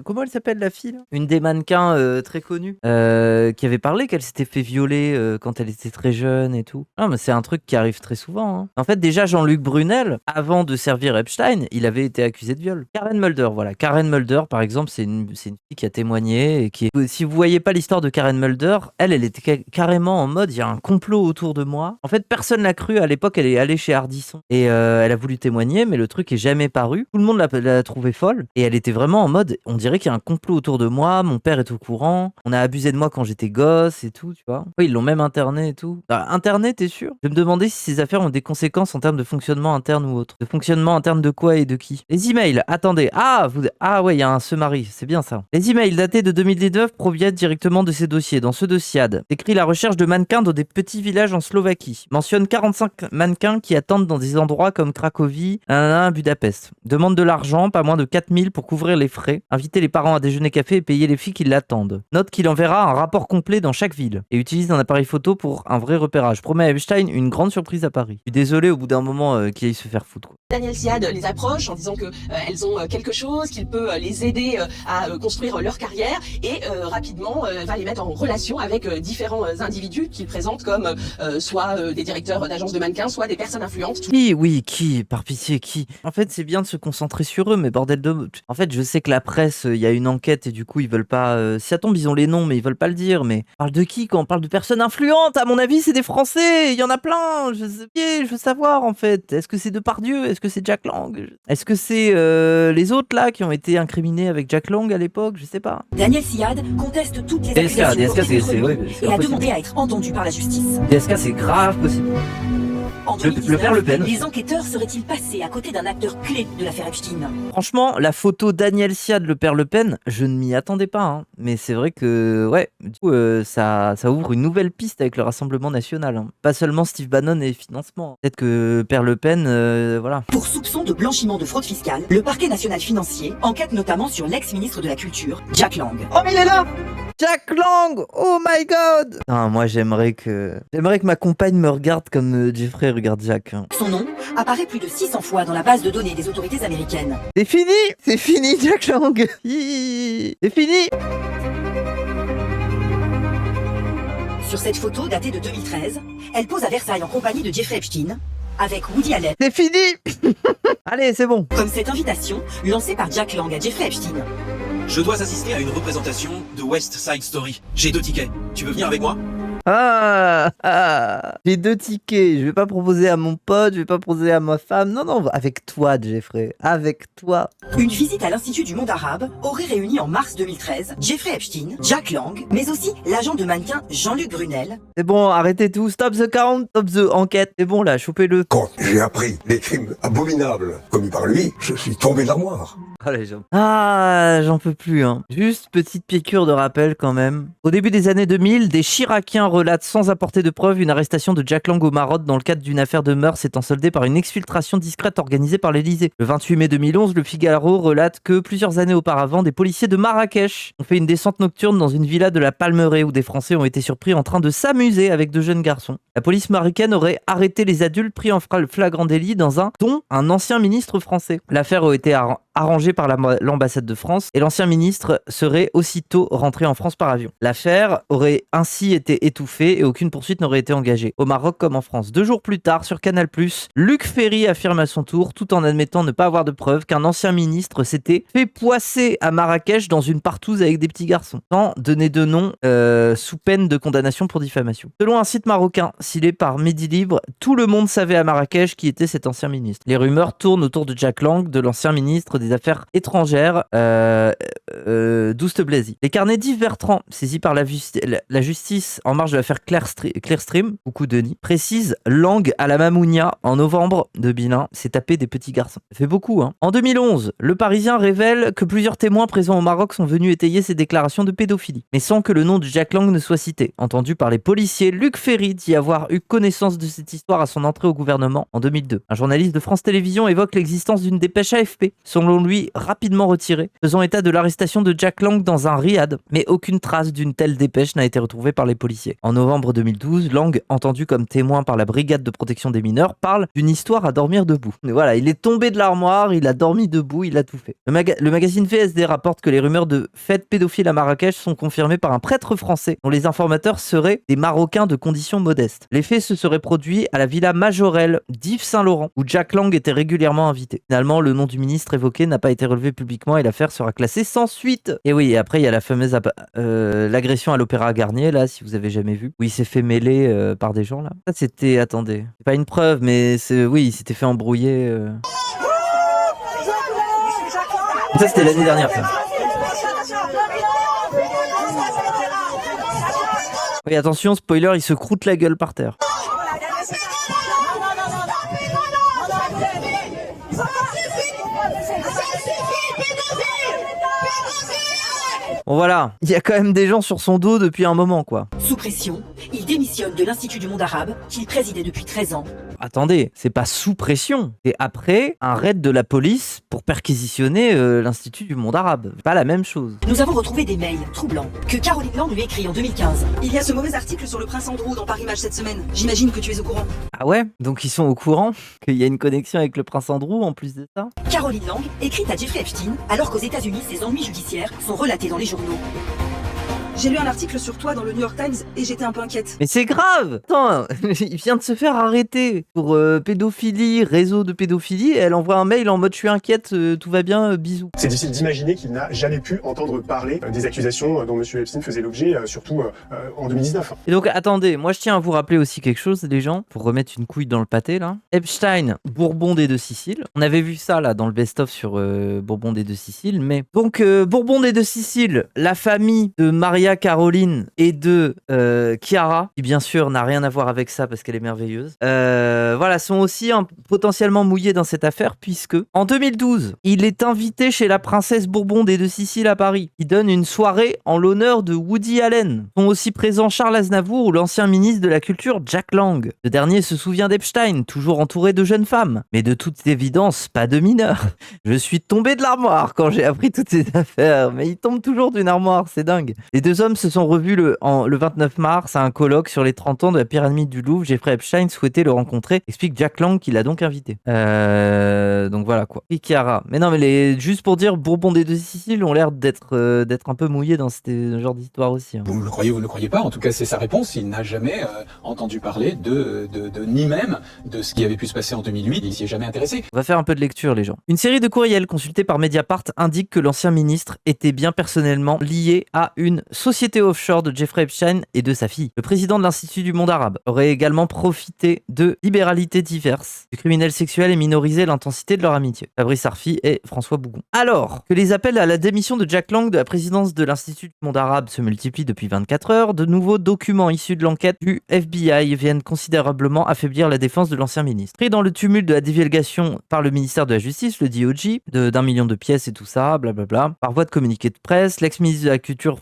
comment elle s'appelle la fille là, une des mannequins très connue, qui avait parlé qu'elle s'était fait violer quand elle était très jeune et tout. Non, mais c'est un truc qui arrive très souvent, hein. En fait, déjà, Jean-Luc Brunel, avant de servir Epstein, il avait été accusé de viol. Karen Mulder, voilà. Karen Mulder, par exemple, c'est une fille qui a témoigné témoigné et qui est... Si vous voyez pas l'histoire de Karen Mulder, elle était carrément en mode il y a un complot autour de moi. En fait, personne l'a cru à l'époque. Elle est allée chez Ardisson et elle a voulu témoigner, mais le truc est jamais paru. Tout le monde l'a trouvée folle et elle était vraiment en mode on dirait qu'il y a un complot autour de moi. Mon père est au courant. On a abusé de moi quand j'étais gosse et tout, tu vois. Oui, ils l'ont même interné et tout. Interné, t'es sûr? Je me demandais si ces affaires ont des conséquences en termes de fonctionnement interne ou autre. De fonctionnement interne de quoi et de qui? Les emails, attendez. Ah ouais, il y a un summary, c'est bien ça. Les emails datés de 2019 proviennent directement de ces dossiers. Dans ce dossiade, décrit la recherche de mannequins dans des petits villages en Slovaquie. Mentionne 45 mannequins qui attendent dans des endroits comme Cracovie, Budapest. Demande de l'argent, pas moins de 4000 pour couvrir les frais. Inviter les parents à déjeuner café et payer les filles qui l'attendent. Note qu'il enverra un rapport complet dans chaque ville. Et utilise un appareil photo pour un vrai repérage. Promet à Epstein une grande surprise à Paris. Je suis désolé au bout d'un moment qu'il aille se faire foutre, quoi. Daniel Siad les approche en disant que elles ont quelque chose, qu'il peut les aider à construire leur carrière et rapidement va les mettre en relation avec différents individus qu'il présente comme soit des directeurs d'agences de mannequins, soit des personnes influentes. Qui par pitié, qui? En fait, c'est bien de se concentrer sur eux, mais bordel de... En fait, je sais que la presse, il y a une enquête et du coup, ils veulent pas... Si ça tombe, ils ont les noms, mais ils veulent pas le dire. Mais on parle de qui quand on parle de personnes influentes? À mon avis, c'est des Français. Il y en a plein. Je veux savoir, en fait. Est-ce que c'est Depardieu? Est-ce que c'est Jack Lang? Est-ce que c'est les autres, là, qui ont été incriminés avec Jack Lang à l'époque? Je sais pas. Daniel Siad conteste toutes les accusations portées contre lui et a demandé à être entendu par la justice. DSK, c'est grave possible. En 2019, le père Le Pen. Les enquêteurs seraient-ils passés à côté d'un acteur clé de l'affaire Epstein? Franchement, la photo Daniel Siad, le père Le Pen, je ne m'y attendais pas. Hein. Mais c'est vrai que, ouais, du coup, ça ouvre une nouvelle piste avec le Rassemblement National. Hein. Pas seulement Steve Bannon et financement. Peut-être que père Le Pen, voilà. Pour soupçon de blanchiment de fraude fiscale, le parquet national financier enquête notamment sur l'ex-ministre de la Culture, Jack Lang. Oh, mais il est là! Jack Lang! Oh my god! Ah, moi, j'aimerais que ma compagne me regarde comme Jeffrey regarde Jack. Hein. Son nom apparaît plus de 600 fois dans la base de données des autorités américaines. C'est fini, Jack Lang! C'est fini! Sur cette photo datée de 2013, elle pose à Versailles en compagnie de Jeffrey Epstein, avec Woody Allen. C'est fini! Allez, c'est bon. Comme cette invitation lancée par Jack Lang à Jeffrey Epstein. Je dois assister à une représentation de West Side Story. J'ai 2 tickets. Tu veux venir avec moi? J'ai 2 tickets. Je vais pas proposer à mon pote, je vais pas proposer à ma femme. Non, avec toi, Jeffrey. Avec toi. Une visite à l'Institut du monde arabe aurait réuni en mars 2013 Jeffrey Epstein, Jack Lang, mais aussi l'agent de mannequin Jean-Luc Brunel. C'est bon, arrêtez tout. Stop the count, stop the enquête. C'est bon là, chopez-le. Quand j'ai appris les crimes abominables commis par lui, je suis tombé de l'armoire. J'en peux plus, hein. Juste petite piqûre de rappel quand même. Au début des années 2000, des Chiraciens relatent sans apporter de preuves une arrestation de Jack Lang au Maroc dans le cadre d'une affaire de meurtre s'étant soldée par une exfiltration discrète organisée par l'Elysée. Le 28 mai 2011, le Figaro relate que plusieurs années auparavant, des policiers de Marrakech ont fait une descente nocturne dans une villa de la Palmeraie où des Français ont été surpris en train de s'amuser avec 2 jeunes garçons. La police marocaine aurait arrêté les adultes pris en flagrant délit dont un ancien ministre français. L'affaire aurait été arrangée par l'ambassade de France et l'ancien ministre serait aussitôt rentré en France par avion. L'affaire aurait ainsi été étouffée et aucune poursuite n'aurait été engagée, au Maroc comme en France. 2 jours plus tard, sur Canal+, Luc Ferry affirme à son tour, tout en admettant ne pas avoir de preuves, qu'un ancien ministre s'était fait poisser à Marrakech dans une partouze avec des petits garçons, sans donner de nom sous peine de condamnation pour diffamation. Selon un site marocain ciblé par Midi Libre, tout le monde savait à Marrakech qui était cet ancien ministre. Les rumeurs tournent autour de Jack Lang, de l'ancien ministre des Affaires étrangères, Douste Blazy. Les carnets d'Yves Bertrand, saisis par la justice en marge de l'affaire Clearstream, beaucoup Denis, précise Lang à la Mamounia en novembre 2001 s'est tapé des petits garçons. Ça fait beaucoup, hein. En 2011, Le Parisien révèle que plusieurs témoins présents au Maroc sont venus étayer ces déclarations de pédophilie, mais sans que le nom de Jack Lang ne soit cité. Entendu par les policiers, Luc Ferry dit avoir eu connaissance de cette histoire à son entrée au gouvernement en 2002. Un journaliste de France Télévisions évoque l'existence d'une dépêche AFP, selon lui rapidement retirée, faisant état de l'arrestation de Jack Lang dans un riad, mais aucune trace d'une telle dépêche n'a été retrouvée par les policiers. En novembre 2012, Lang, entendu comme témoin par la brigade de protection des mineurs, parle d'une histoire à dormir debout. Mais voilà, il est tombé de l'armoire, il a dormi debout, il a tout fait. Le magazine VSD rapporte que les rumeurs de fêtes pédophiles à Marrakech sont confirmées par un prêtre français, dont les informateurs seraient des Marocains de conditions modestes. Les faits se seraient produits à la Villa Majorelle d'Yves Saint-Laurent, où Jack Lang était régulièrement invité. Finalement, le nom du ministre évoqué impliqué n'a pas été relevé publiquement et l'affaire sera classée sans suite. Et oui, et après il y a la fameuse l'agression à l'Opéra Garnier, là, si vous avez jamais vu, où il s'est fait mêler par des gens, là. Ça, c'était... Attendez. C'est pas une preuve, mais oui, il s'était fait embrouiller. Ça, c'était l'année dernière, ça. Oui, attention, spoiler, il se croûte la gueule par terre. Bon voilà, il y a quand même des gens sur son dos depuis un moment, quoi. Sous pression, il démissionne de l'Institut du monde arabe, qu'il présidait depuis 13 ans. Attendez, c'est pas sous pression. C'est après un raid de la police pour perquisitionner l'Institut du monde arabe. C'est pas la même chose. Nous avons retrouvé des mails troublants que Caroline Lang lui écrit en 2015. Il y a ce mauvais article sur le prince Andrew dans Paris Match cette semaine. J'imagine que tu es au courant. Ah ouais? Donc ils sont au courant qu'il y a une connexion avec le prince Andrew en plus de ça? Caroline Lang écrit à Jeffrey Epstein alors qu'aux États-Unis, ses ennuis judiciaires sont relatés dans les journaux. J'ai lu un article sur toi dans le New York Times et j'étais un peu inquiète. Mais c'est grave! Attends, il vient de se faire arrêter pour pédophilie, réseau de pédophilie, et elle envoie un mail en mode je suis inquiète, tout va bien, bisous. C'est difficile d'imaginer qu'il n'a jamais pu entendre parler des accusations dont M. Epstein faisait l'objet, surtout en 2019. Et donc attendez, moi je tiens à vous rappeler aussi quelque chose, les gens, pour remettre une couille dans le pâté là. Epstein, Bourbon des deux Siciles. On avait vu ça là dans le best-of sur Bourbon des deux Siciles, mais... Donc Bourbon des deux Siciles, la famille de Maria Caroline et de Chiara, qui bien sûr n'a rien à voir avec ça parce qu'elle est merveilleuse, voilà, sont aussi potentiellement mouillés dans cette affaire puisque en 2012, il est invité chez la princesse Bourbon des deux Siciles à Paris. Il donne une soirée en l'honneur de Woody Allen. Sont aussi présents Charles Aznavour ou l'ancien ministre de la Culture Jack Lang. Le dernier se souvient d'Epstein, toujours entouré de jeunes femmes, mais de toute évidence, pas de mineurs. Je suis tombé de l'armoire quand j'ai appris toutes ces affaires, mais il tombe toujours d'une armoire, c'est dingue. Les deux hommes se sont revus le 29 mars à un colloque sur les 30 ans de la pyramide du Louvre. Jeffrey Epstein souhaitait le rencontrer, explique Jack Lang qui l'a donc invité. Donc voilà quoi. Et Chiara. Mais non, mais juste pour dire, Bourbon des deux Siciles ont l'air d'être un peu mouillés dans ce genre d'histoire aussi. Hein. Vous le croyez, vous ne le croyez pas. En tout cas, c'est sa réponse. Il n'a jamais entendu parler ni même de ce qui avait pu se passer en 2008. Il s'y est jamais intéressé. On va faire un peu de lecture, les gens. Une série de courriels consultés par Mediapart indique que l'ancien ministre était bien personnellement lié à une société offshore de Jeffrey Epstein et de sa fille. Le président de l'Institut du monde arabe aurait également profité de libéralités diverses, du criminel sexuel et minorisé l'intensité de leur amitié. Fabrice Arfi et François Bougon. Alors que les appels à la démission de Jack Lang de la présidence de l'Institut du monde arabe se multiplient depuis 24 heures, de nouveaux documents issus de l'enquête du FBI viennent considérablement affaiblir la défense de l'ancien ministre. Pris dans le tumulte de la divulgation par le ministère de la Justice, le DOJ, d'1 million de pièces et tout ça, blablabla, par voie de communiqué de presse, l'ex-ministre de la Culture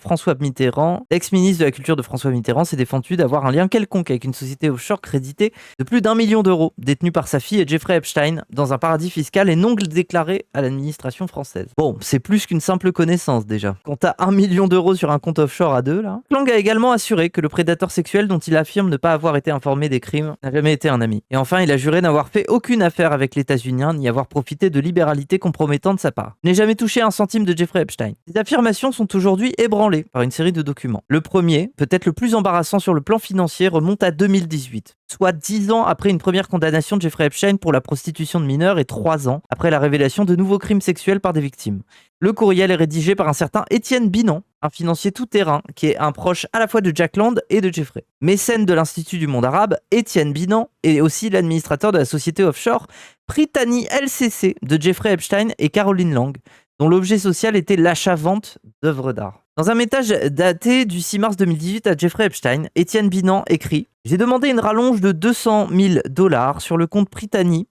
l'ex-ministre de la Culture de François Mitterrand s'est défendu d'avoir un lien quelconque avec une société offshore créditée de plus d'1 million d'euros, détenue par sa fille et Jeffrey Epstein, dans un paradis fiscal et non déclaré à l'administration française. Bon, c'est plus qu'une simple connaissance déjà. Quand t'as 1 million d'euros sur un compte offshore à deux, là. Lang a également assuré que le prédateur sexuel dont il affirme ne pas avoir été informé des crimes n'a jamais été un ami. Et enfin, il a juré n'avoir fait aucune affaire avec l'États-Unien ni avoir profité de libéralités compromettantes de sa part. Il n'a jamais touché un centime de Jeffrey Epstein. Ces affirmations sont aujourd'hui ébranlées par une série de documents. Le premier, peut-être le plus embarrassant sur le plan financier, remonte à 2018, soit 10 ans après une première condamnation de Jeffrey Epstein pour la prostitution de mineurs et 3 ans après la révélation de nouveaux crimes sexuels par des victimes. Le courriel est rédigé par un certain Étienne Binan, un financier tout-terrain qui est un proche à la fois de Jack Lang et de Jeffrey. Mécène de l'Institut du monde arabe, Étienne Binan est aussi l'administrateur de la société offshore Prytanée LCC de Jeffrey Epstein et Caroline Lang, dont l'objet social était l'achat-vente d'œuvres d'art. Dans un message daté du 6 mars 2018 à Jeffrey Epstein, Étienne Binan écrit « J'ai demandé une rallonge de $200 000 sur le compte Prytanée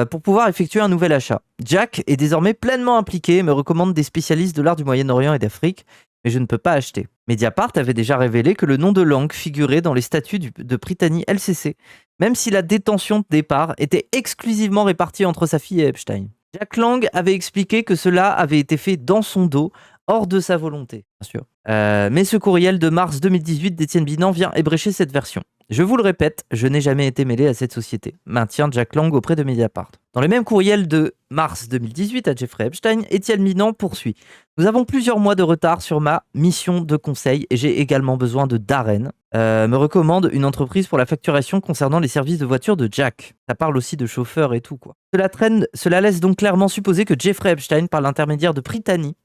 pour pouvoir effectuer un nouvel achat. Jack est désormais pleinement impliqué et me recommande des spécialistes de l'art du Moyen-Orient et d'Afrique, mais je ne peux pas acheter. » Mediapart avait déjà révélé que le nom de Lang figurait dans les statuts de Prytanée LCC, même si la détention de départ était exclusivement répartie entre sa fille et Epstein. Jack Lang avait expliqué que cela avait été fait dans son dos, hors de sa volonté, bien sûr. Mais ce courriel de mars 2018 d'Étienne Binan vient ébrécher cette version. Je vous le répète, je n'ai jamais été mêlé à cette société, maintient Jack Lang auprès de Mediapart. Dans le même courriel de mars 2018 à Jeffrey Epstein, Étienne Binan poursuit. Nous avons plusieurs mois de retard sur ma mission de conseil et j'ai également besoin de Darren, me recommande une entreprise pour la facturation concernant les services de voiture de Jack. Ça parle aussi de chauffeur et tout, quoi. Cela laisse donc clairement supposer que Jeffrey Epstein, par l'intermédiaire de Brittany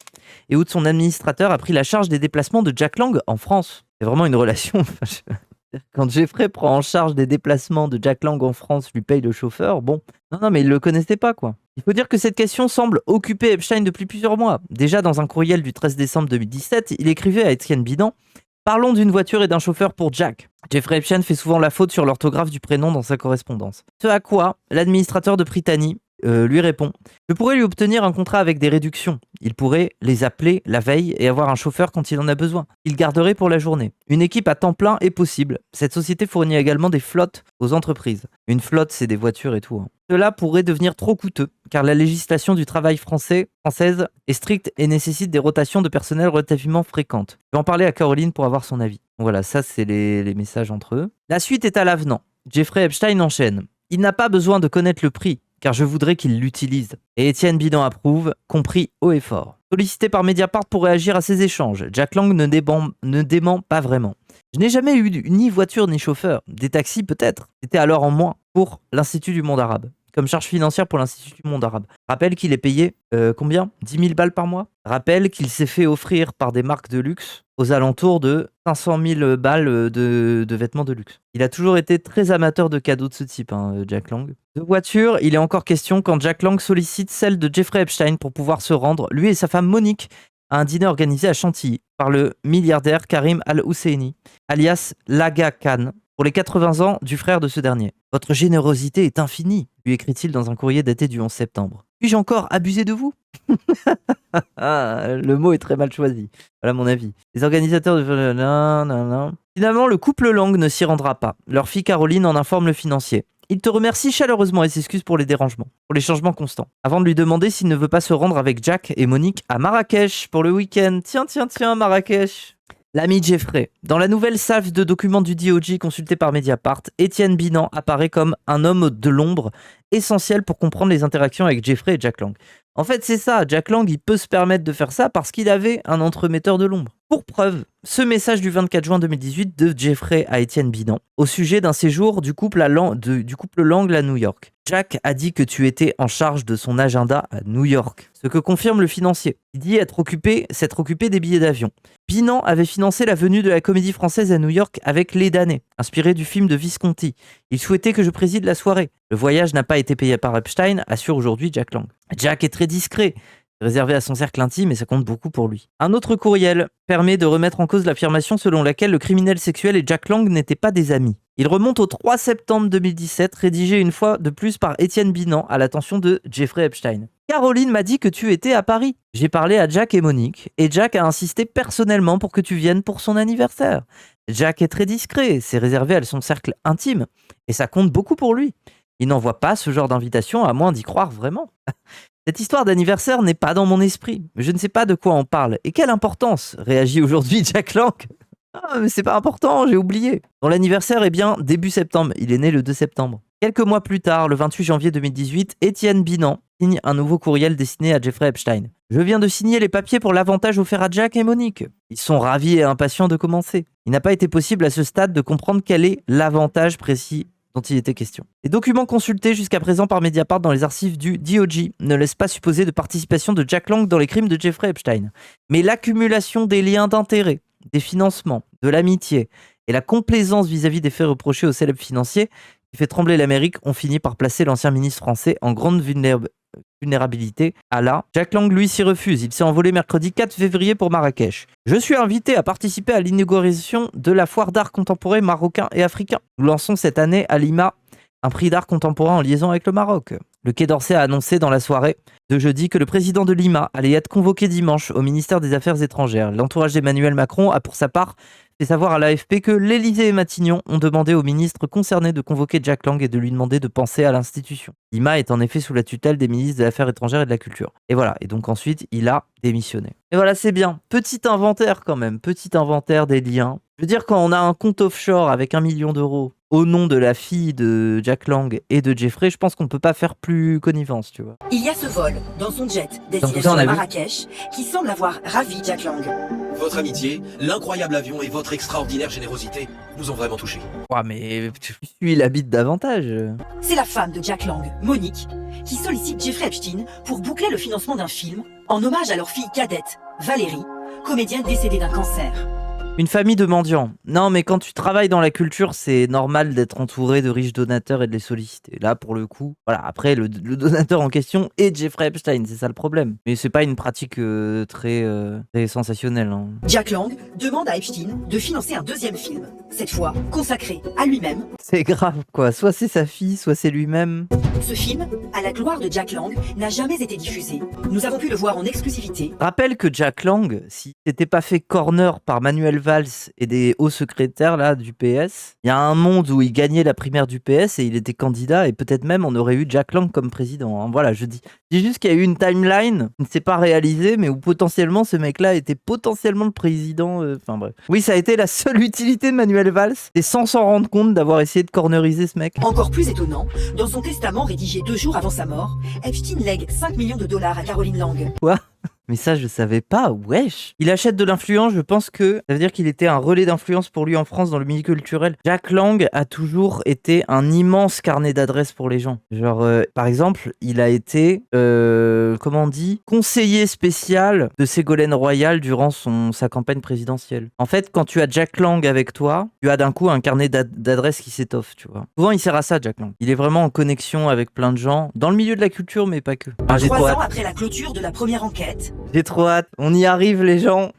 et ou de son administrateur, a pris la charge des déplacements de Jack Lang en France. C'est vraiment une relation... Quand Jeffrey prend en charge des déplacements de Jack Lang en France, lui paye le chauffeur, bon... Non, mais il le connaissait pas, quoi. Il faut dire que cette question semble occuper Epstein depuis plusieurs mois. Déjà, dans un courriel du 13 décembre 2017, il écrivait à Étienne Bidan « Parlons d'une voiture et d'un chauffeur pour Jack ». Jeffrey Epstein fait souvent la faute sur l'orthographe du prénom dans sa correspondance. Ce à quoi l'administrateur de Brittany lui répond « Je pourrais lui obtenir un contrat avec des réductions. Il pourrait les appeler la veille et avoir un chauffeur quand il en a besoin. Il garderait pour la journée. Une équipe à temps plein est possible. Cette société fournit également des flottes aux entreprises. » Une flotte, c'est des voitures et tout. Hein. Cela pourrait devenir trop coûteux, car la législation du travail française est stricte et nécessite des rotations de personnel relativement fréquentes. Je vais en parler à Caroline pour avoir son avis. Donc voilà, ça c'est les messages entre eux. La suite est à l'avenant. Jeffrey Epstein enchaîne. Il n'a pas besoin de connaître le prix, car je voudrais qu'il l'utilise. Et Étienne Bidan approuve, compris haut et fort. Sollicité par Mediapart pour réagir à ces échanges, Jack Lang ne dément pas vraiment. Je n'ai jamais eu ni voiture ni chauffeur. Des taxis peut-être. C'était alors en moins pour l'Institut du monde arabe. Comme charge financière pour l'Institut du monde arabe. Rappelle qu'il est payé, combien 10 000 balles par mois. Rappelle qu'il s'est fait offrir par des marques de luxe aux alentours de 500 000 balles de vêtements de luxe. Il a toujours été très amateur de cadeaux de ce type, hein, Jack Lang. De voiture, il est encore question quand Jack Lang sollicite celle de Jeffrey Epstein pour pouvoir se rendre, lui et sa femme Monique, à un dîner organisé à Chantilly par le milliardaire Karim Al-Husseini, alias l'Aga Khan, pour les 80 ans du frère de ce dernier. « Votre générosité est infinie », lui écrit-il dans un courrier daté du 11 septembre. « Puis-je encore abuser de vous ?» Le mot est très mal choisi. Voilà mon avis. Les organisateurs de... Finalement, le couple Lang ne s'y rendra pas. Leur fille Caroline en informe le financier. Il te remercie chaleureusement et s'excuse pour les dérangements, pour les changements constants, avant de lui demander s'il ne veut pas se rendre avec Jack et Monique à Marrakech pour le week-end. Tiens, Marrakech. L'ami Jeffrey. Dans la nouvelle salve de documents du DOJ consulté par Mediapart, Étienne Bidan apparaît comme un homme de l'ombre essentiel pour comprendre les interactions avec Jeffrey et Jack Lang. En fait, c'est ça, Jack Lang, il peut se permettre de faire ça parce qu'il avait un entremetteur de l'ombre. Pour preuve, ce message du 24 juin 2018 de Jeffrey à Étienne Bidan au sujet d'un séjour du couple Lang à New York. Jack a dit que tu étais en charge de son agenda à New York, ce que confirme le financier. Il dit s'être occupé des billets d'avion. Bidan avait financé la venue de la Comédie Française à New York avec Les Damnés, inspiré du film de Visconti. Il souhaitait que je préside la soirée. Le voyage n'a pas été payé par Epstein, assure aujourd'hui Jack Lang. Jack est très discret, réservé à son cercle intime et ça compte beaucoup pour lui. Un autre courriel permet de remettre en cause l'affirmation selon laquelle le criminel sexuel et Jack Lang n'étaient pas des amis. Il remonte au 3 septembre 2017, rédigé une fois de plus par Étienne Bidan à l'attention de Jeffrey Epstein. Caroline m'a dit que tu étais à Paris. J'ai parlé à Jack et Monique et Jack a insisté personnellement pour que tu viennes pour son anniversaire. Jack est très discret, c'est réservé à son cercle intime et ça compte beaucoup pour lui. Il n'envoie pas ce genre d'invitation à moins d'y croire vraiment. Cette histoire d'anniversaire n'est pas dans mon esprit. Je ne sais pas de quoi on parle. Et quelle importance réagit aujourd'hui Jack Lang. Ah, mais c'est pas important, j'ai oublié. Dont l'anniversaire est bien début septembre. Il est né le 2 septembre. Quelques mois plus tard, le 28 janvier 2018, Étienne Bidan signe un nouveau courriel destiné à Jeffrey Epstein. Je viens de signer les papiers pour l'avantage offert à Jack et Monique. Ils sont ravis et impatients de commencer. Il n'a pas été possible à ce stade de comprendre quel est l'avantage précis dont il était question. Les documents consultés jusqu'à présent par Mediapart dans les archives du DOJ ne laissent pas supposer de participation de Jack Lang dans les crimes de Jeffrey Epstein. Mais l'accumulation des liens d'intérêt, des financements, de l'amitié et la complaisance vis-à-vis des faits reprochés aux célèbres financiers qui fait trembler l'Amérique ont fini par placer l'ancien ministre français en grande vulnérabilité. Jack Lang, lui, s'y refuse. Il s'est envolé mercredi 4 février pour Marrakech. Je suis invité à participer à l'inauguration de la foire d'art contemporain marocain et africain. Nous lançons cette année à Lima un prix d'art contemporain en liaison avec le Maroc. Le Quai d'Orsay a annoncé dans la soirée de jeudi que le président de Lima allait être convoqué dimanche au ministère des Affaires étrangères. L'entourage d'Emmanuel Macron a pour sa part fait savoir à l'AFP que l'Élysée et Matignon ont demandé au ministre concerné de convoquer Jack Lang et de lui demander de penser à l'institution. Lima est en effet sous la tutelle des ministres des Affaires étrangères et de la Culture. Et voilà, et donc ensuite, il a démissionné. Et voilà, c'est bien. Petit inventaire quand même, petit inventaire des liens. Je veux dire, quand on a un compte offshore avec 1 million d'euros au nom de la fille de Jack Lang et de Jeffrey, je pense qu'on peut pas faire plus connivence, tu vois. Il y a ce vol dans son jet destination Marrakech qui semble avoir ravi Jack Lang. Votre amitié, l'incroyable avion et votre extraordinaire générosité nous ont vraiment touchés. Ouais, mais lui, il habite davantage. C'est la femme de Jack Lang, Monique, qui sollicite Jeffrey Epstein pour boucler le financement d'un film en hommage à leur fille cadette, Valérie, comédienne décédée d'un cancer. Une famille de mendiants. Non, mais quand tu travailles dans la culture, c'est normal d'être entouré de riches donateurs et de les solliciter. Là, pour le coup, voilà. Après, le donateur en question est Jeffrey Epstein, c'est ça le problème. Mais c'est pas une pratique très sensationnelle. Hein. Jack Lang demande à Epstein de financer un deuxième film, cette fois consacré à lui-même. C'est grave, quoi. Soit c'est sa fille, soit c'est lui-même. Ce film, à la gloire de Jack Lang, n'a jamais été diffusé. Nous avons pu le voir en exclusivité. Rappelle que Jack Lang, s'il s'était pas fait corner par Manuel Valls et des hauts secrétaires là du PS, il y a un monde où il gagnait la primaire du PS et il était candidat et peut-être même on aurait eu Jack Lang comme président. Hein. Voilà, je dis juste qu'il y a eu une timeline qui ne s'est pas réalisée mais où potentiellement ce mec-là était potentiellement le président. Enfin bref. Oui, ça a été la seule utilité de Manuel Valls et sans s'en rendre compte d'avoir essayé de corneriser ce mec. Encore plus étonnant, dans son testament rédigé 2 jours avant sa mort, Epstein lègue 5 millions de dollars à Caroline Lang. Quoi ? Mais ça, je savais pas, wesh. Il achète de l'influence, je pense que ça veut dire qu'il était un relais d'influence pour lui en France dans le milieu culturel. Jack Lang a toujours été un immense carnet d'adresses pour les gens. Genre, par exemple, il a été, comment on dit, conseiller spécial de Ségolène Royal durant sa campagne présidentielle. En fait, quand tu as Jack Lang avec toi, tu as d'un coup un carnet d'adresses qui s'étoffe, tu vois. Souvent, il sert à ça, Jack Lang. Il est vraiment en connexion avec plein de gens, dans le milieu de la culture, mais pas que. Ah, 3 ans après la clôture de la première enquête, j'ai trop hâte. On y arrive, les gens.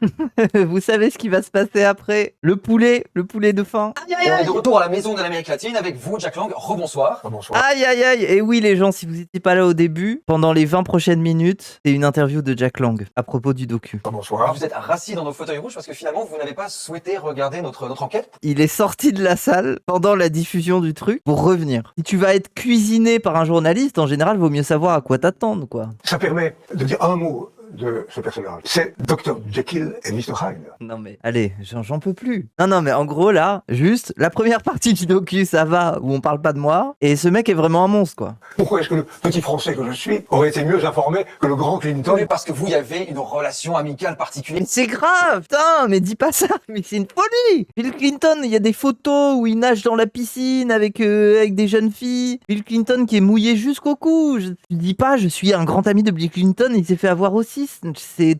Vous savez ce qui va se passer après. Le poulet de fin. On est de retour à la maison de l'Amérique latine avec vous, Jack Lang. Rebonsoir. Bonsoir. Aïe, aïe, aïe. Et oui, les gens, si vous n'étiez pas là au début, pendant les 20 prochaines minutes, c'est une interview de Jack Lang à propos du docu. Bonsoir. Vous êtes rassis dans nos fauteuils rouges parce que finalement, vous n'avez pas souhaité regarder notre enquête. Il est sorti de la salle pendant la diffusion du truc pour revenir. Si tu vas être cuisiné par un journaliste, en général, vaut mieux savoir à quoi t'attendre, quoi. Ça permet de dire un mot de ce personnage. C'est Dr. Jekyll et Mr. Hyde. Non mais, allez, j'en peux plus. Non mais en gros là, juste, la première partie du docu, ça va, où on parle pas de moi, et ce mec est vraiment un monstre, quoi. Pourquoi est-ce que le petit français que je suis aurait été mieux informé que le grand Clinton? Mais parce que vous y avez une relation amicale particulière. Mais c'est grave, putain, mais dis pas ça, mais c'est une folie. Bill Clinton, il y a des photos où il nage dans la piscine avec des jeunes filles. Bill Clinton qui est mouillé jusqu'au cou. Je dis pas, je suis un grand ami de Bill Clinton, il s'est fait avoir aussi.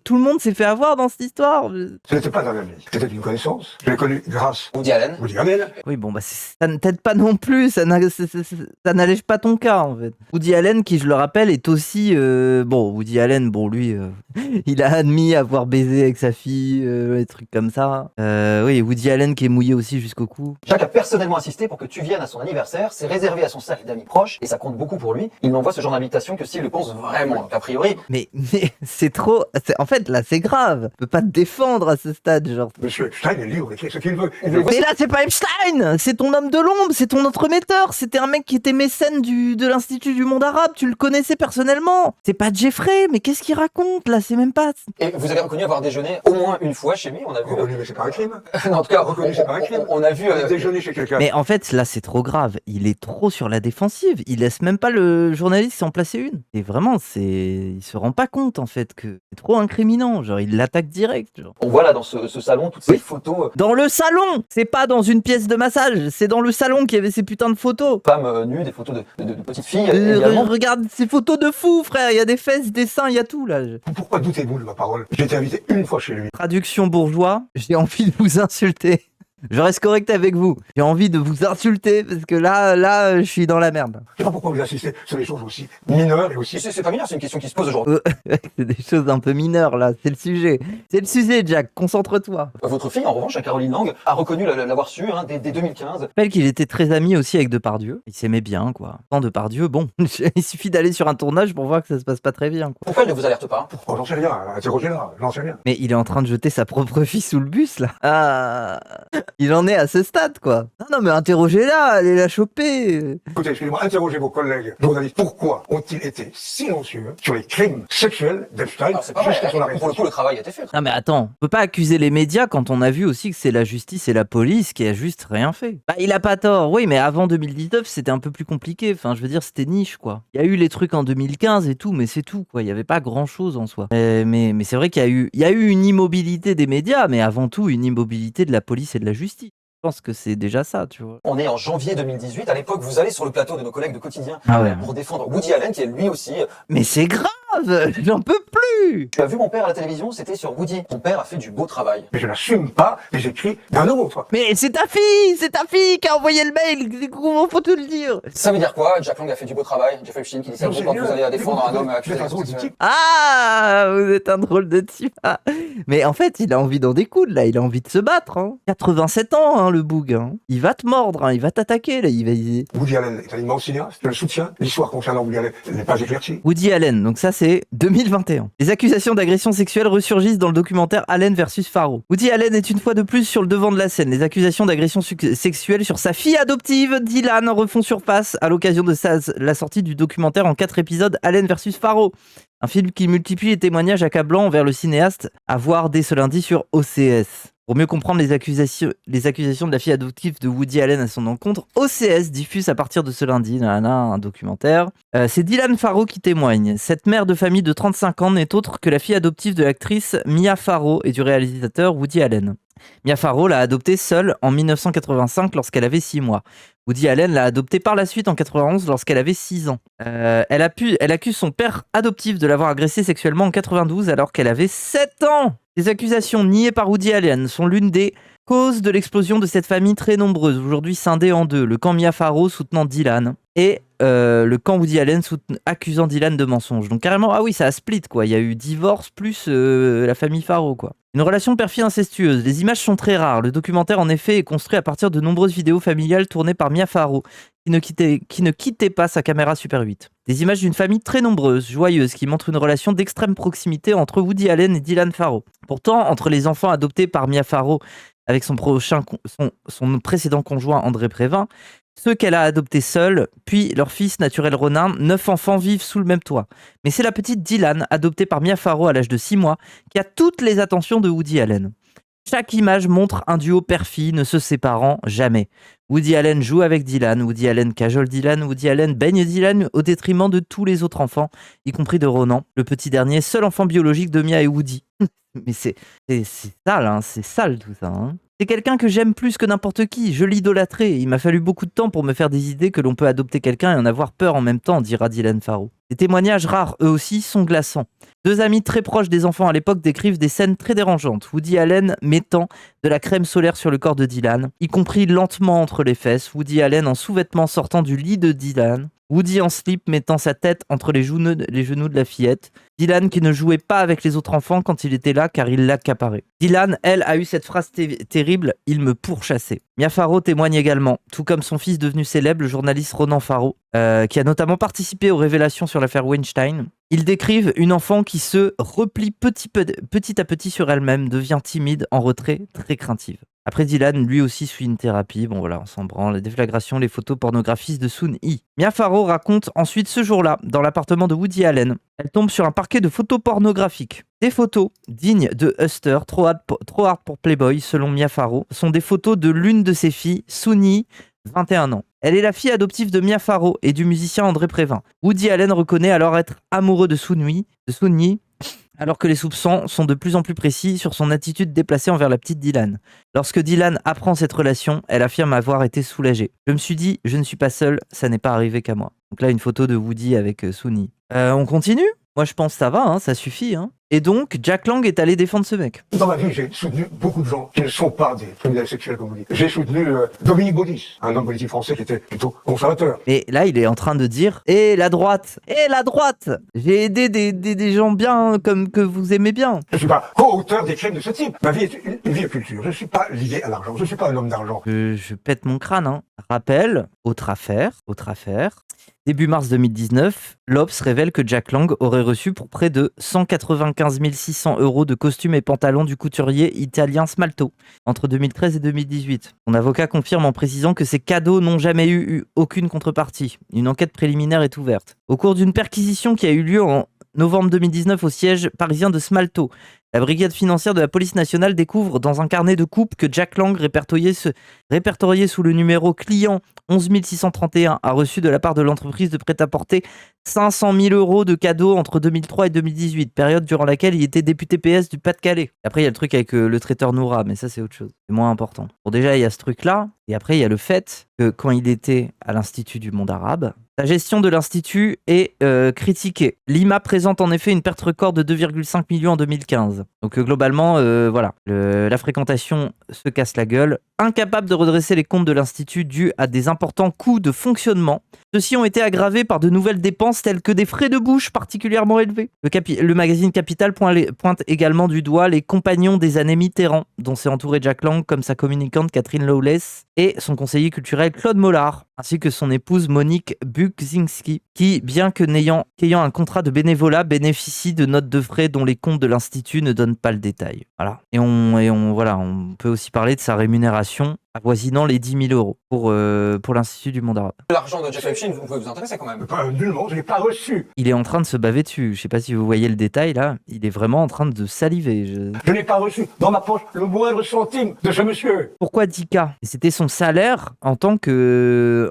Tout le monde s'est fait avoir dans cette histoire. Ce n'était pas un ami, c'était une connaissance. Je l'ai connu grâce Woody Allen. Woody Allen. Oui, bon, bah ça ne t'aide pas non plus, ça n'allège pas ton cas, en fait. Woody Allen, qui, je le rappelle, est aussi... Woody Allen, lui, il a admis avoir baisé avec sa fille, des trucs comme ça. Oui, Woody Allen qui est mouillé aussi jusqu'au cou. Jack a personnellement insisté pour que tu viennes à son anniversaire, c'est réservé à son cercle d'amis proches, et ça compte beaucoup pour lui. Il n'envoie ce genre d'invitation que s'il le pense vraiment, a priori. Mais c'est trop... En fait, là, c'est grave. Je peux pas te défendre à ce stade, genre. Monsieur Epstein est libre d'écrire ce qu'il veut. Mais là, c'est pas Epstein. C'est ton homme de l'ombre, c'est ton entremetteur. C'était un mec qui était mécène de l'Institut du monde arabe. Tu le connaissais personnellement. C'est pas Jeffrey, mais qu'est-ce qu'il raconte, là? C'est même pas... Et vous avez reconnu avoir déjeuné au moins une fois chez lui, on a vu... Reconnu, mais c'est pas un crime. Non, en tout cas, reconnu, c'est pas un crime. On a vu... déjeuner chez quelqu'un. Mais en fait, là, c'est trop grave. Il est trop sur la défensive. Il laisse même pas le journaliste s'en placer une. Et vraiment, il se rend pas compte, en fait, que c'est trop incriminant. Genre, il l'attaque direct. Genre. On voit là, dans ce salon, toutes ces photos... Dans le salon! C'est pas dans une pièce de massage. C'est dans le salon qu'il y avait ces putains de photos. Femmes nues, des photos de petites filles, également. Regarde ces photos de fous, frère. Il y a des fesses, des seins, il y a tout, là. Pourquoi doutez-vous de ma parole? J'ai été invité une fois chez lui. Traduction bourgeois, j'ai envie de vous insulter. Je reste correct avec vous. J'ai envie de vous insulter parce que là, je suis dans la merde. Je sais pas pourquoi vous insistez sur des choses aussi mineures et aussi... C'est pas mineur, c'est une question qui se pose aujourd'hui. C'est des choses un peu mineures, là. C'est le sujet. C'est le sujet, Jack. Concentre-toi. Votre fille, en revanche, Caroline Lang, a reconnu l'avoir su dès 2015. Je rappelle qu'il était très ami aussi avec Depardieu. Il s'aimait bien, quoi. Sans Depardieu, bon, il suffit d'aller sur un tournage pour voir que ça se passe pas très bien, quoi. Pourquoi elle ne vous alerte pas? Oh, j'en sais rien. Interrogez-la. J'en sais rien. Mais il est en train de jeter sa propre fille sous le bus, là. Il en est à ce stade, quoi. Non, mais interrogez-la, allez la choper. Écoutez, excusez-moi, interrogez vos collègues journalistes. Pourquoi ont-ils été silencieux sur les crimes sexuels d'Epstein jusqu'à son arrêt? Pour le coup, le travail a été fait. Non, mais attends, on peut pas accuser les médias quand on a vu aussi que c'est la justice et la police qui a juste rien fait. Bah, il a pas tort, oui, mais avant 2019, c'était un peu plus compliqué. Enfin, je veux dire, c'était niche, quoi. Il y a eu les trucs en 2015 et tout, mais c'est tout, quoi. Il y avait pas grand-chose en soi. Mais c'est vrai qu'il y a eu une immobilité des médias, mais avant tout, une immobilité de la police et de la justice. Je pense que c'est déjà ça, tu vois. On est en janvier 2018. À l'époque, vous allez sur le plateau de nos collègues de Quotidien pour défendre Woody Allen, qui est lui aussi. Mais c'est grave, j'en peux plus. Tu as vu mon père à la télévision, c'était sur Woody. Mon père a fait du beau travail. Mais je n'assume pas les écrits d'un autre. Mais c'est ta fille qui a envoyé le mail, comment faut te le dire? Ça veut dire quoi? Jack Lang a fait du beau travail. Jeffrey Epstein qui dit ça quand vous allez défendre un homme accusé de Ah, vous êtes un drôle de type. Ah. Mais en fait, il a envie d'en découdre, là, il a envie de se battre. Hein. 87 ans, hein, le boug. Hein. Il va te mordre, hein. Il va t'attaquer, là. Woody Allen est un immense cinéaste. Je le soutiens. L'histoire concernant Woody Allen n'est pas éclaircie. Woody Allen, donc ça c'est 2021. Les accusations d'agression sexuelle ressurgissent dans le documentaire Allen versus Farrow. Woody Allen est une fois de plus sur le devant de la scène. Les accusations d'agression sexuelle sur sa fille adoptive, Dylan, refont surface à l'occasion de la sortie du documentaire en 4 épisodes Allen versus Farrow. Un film qui multiplie les témoignages accablants envers le cinéaste, à voir dès ce lundi sur OCS. Pour mieux comprendre les accusations de la fille adoptive de Woody Allen à son encontre, OCS diffuse à partir de ce lundi un documentaire. C'est Dylan Farrow qui témoigne. Cette mère de famille de 35 ans n'est autre que la fille adoptive de l'actrice Mia Farrow et du réalisateur Woody Allen. Mia Farrow l'a adoptée seule en 1985 lorsqu'elle avait 6 mois. Woody Allen l'a adoptée par la suite en 91 lorsqu'elle avait 6 ans. Elle accuse son père adoptif de l'avoir agressée sexuellement en 92 alors qu'elle avait 7 ans. Les accusations niées par Woody Allen sont l'une des causes de l'explosion de cette famille très nombreuse, aujourd'hui scindée en deux. Le camp Mia Farrow soutenant Dylan et le camp Woody Allen accusant Dylan de mensonge. Donc carrément, ah oui, ça a split, quoi. Il y a eu divorce plus la famille Farrow, quoi. Une relation père-fille incestueuse. Les images sont très rares. Le documentaire, en effet, est construit à partir de nombreuses vidéos familiales tournées par Mia Farrow, qui ne quittait pas sa caméra Super 8. Des images d'une famille très nombreuse, joyeuse, qui montrent une relation d'extrême proximité entre Woody Allen et Dylan Farrow. Pourtant, entre les enfants adoptés par Mia Farrow avec son précédent conjoint André Prévin, ceux qu'elle a adoptés seuls, puis leur fils naturel Ronan, 9 enfants vivent sous le même toit. Mais c'est la petite Dylan, adoptée par Mia Farrow à l'âge de 6 mois, qui a toutes les attentions de Woody Allen. Chaque image montre un duo père-fille ne se séparant jamais. Woody Allen joue avec Dylan, Woody Allen cajole Dylan, Woody Allen baigne Dylan au détriment de tous les autres enfants, y compris de Ronan, le petit dernier, seul enfant biologique de Mia et Woody. Mais c'est sale, hein, c'est sale tout ça. Hein. C'est quelqu'un que j'aime plus que n'importe qui, je l'idolâtrais. Il m'a fallu beaucoup de temps pour me faire des idées que l'on peut adopter quelqu'un et en avoir peur en même temps, dira Dylan Farrow. Les témoignages rares, eux aussi, sont glaçants. 2 amis très proches des enfants à l'époque décrivent des scènes très dérangeantes. Woody Allen mettant de la crème solaire sur le corps de Dylan, y compris lentement entre les fesses. Woody Allen en sous-vêtements sortant du lit de Dylan. Woody en slip mettant sa tête entre les genoux de la fillette. Dylan qui ne jouait pas avec les autres enfants quand il était là car il l'accaparait. Dylan, elle, a eu cette phrase terrible « Il me pourchassait ». Mia Farrow témoigne également, tout comme son fils devenu célèbre, le journaliste Ronan Farrow, qui a notamment participé aux révélations sur l'affaire Weinstein. Ils décrivent une enfant qui se replie petit à petit sur elle-même, devient timide, en retrait, très craintive. Après, Dylan, lui aussi, suit une thérapie. Bon voilà, on s'en branle. Les déflagrations, les photos pornographistes de Soon-Hee. Mia Farrow raconte ensuite ce jour-là, dans l'appartement de Woody Allen. Elle tombe sur un parquet de photos pornographiques. Des photos dignes de Huster, trop hard pour Playboy, selon Mia Farrow, sont des photos de l'une de ses filles, Soon-Hee, 21 ans. Elle est la fille adoptive de Mia Farrow et du musicien André Prévin. Woody Allen reconnaît alors être amoureux de Soon-Hee, alors que les soupçons sont de plus en plus précis sur son attitude déplacée envers la petite Dylan. Lorsque Dylan apprend cette relation, elle affirme avoir été soulagée. Je me suis dit, je ne suis pas seule, ça n'est pas arrivé qu'à moi. Donc là, une photo de Woody avec Soon-Hee. On continue ? Moi, je pense que ça va, hein, ça suffit. Hein. Et donc, Jack Lang est allé défendre ce mec. Dans ma vie, j'ai soutenu beaucoup de gens qui ne sont pas des criminels sexuels, comme vous dites. J'ai soutenu Dominique Baudis, un homme politique français qui était plutôt conservateur. Et là, il est en train de dire « Eh, la droite ! Eh, la droite ! J'ai aidé des gens bien, comme que vous aimez bien. » Je ne suis pas co-auteur des crimes de ce type. Ma vie est une vie de culture. Je ne suis pas lié à l'argent. Je ne suis pas un homme d'argent. Je pète mon crâne. Hein. Rappel, autre affaire. Début mars 2019, l'Obs révèle que Jack Lang aurait reçu pour près de 195 15 600 € de costumes et pantalons du couturier italien Smalto entre 2013 et 2018. Son avocat confirme en précisant que ces cadeaux n'ont jamais eu aucune contrepartie. Une enquête préliminaire est ouverte. Au cours d'une perquisition qui a eu lieu en novembre 2019 au siège parisien de Smalto, la brigade financière de la police nationale découvre dans un carnet de coupe que Jack Lang, répertorié sous le numéro client 11 631, a reçu de la part de l'entreprise de prêt-à-porter 500 000 € de cadeaux entre 2003 et 2018, période durant laquelle il était député PS du Pas-de-Calais. Après, il y a le truc avec le traiteur Noura, mais ça, c'est autre chose. C'est moins important. Bon, déjà, il y a ce truc-là. Et après, il y a le fait que quand il était à l'Institut du monde arabe, sa gestion de l'Institut est critiquée. L'IMA présente en effet une perte record de 2,5 millions en 2015. Donc globalement, voilà, la fréquentation se casse la gueule. Incapable de redresser les comptes de l'Institut dû à des importants coûts de fonctionnement, ceux-ci ont été aggravés par de nouvelles dépenses telles que des frais de bouche particulièrement élevés. Le magazine Capital pointe également du doigt les compagnons des années Mitterrand, dont s'est entouré Jack Lang, comme sa communicante Catherine Lawless et son conseiller culturel Claude Mollard, ainsi que son épouse Monique Bukzinski, qui, bien qu'ayant un contrat de bénévolat, bénéficie de notes de frais dont les comptes de l'Institut ne donnent pas le détail. Voilà. Et on peut aussi parler de sa rémunération avoisinant les 10 000 € pour l'Institut du monde arabe. L'argent de Jeffrey Epstein, vous pouvez vous intéresser quand même. Pas nullement, je l'ai pas reçu. Il est en train de se baver dessus. Je sais pas si vous voyez le détail là. Il est vraiment en train de saliver. Je n'ai pas reçu dans ma poche le moindre centime de ce monsieur. Pourquoi 10K? C'était son salaire en tant que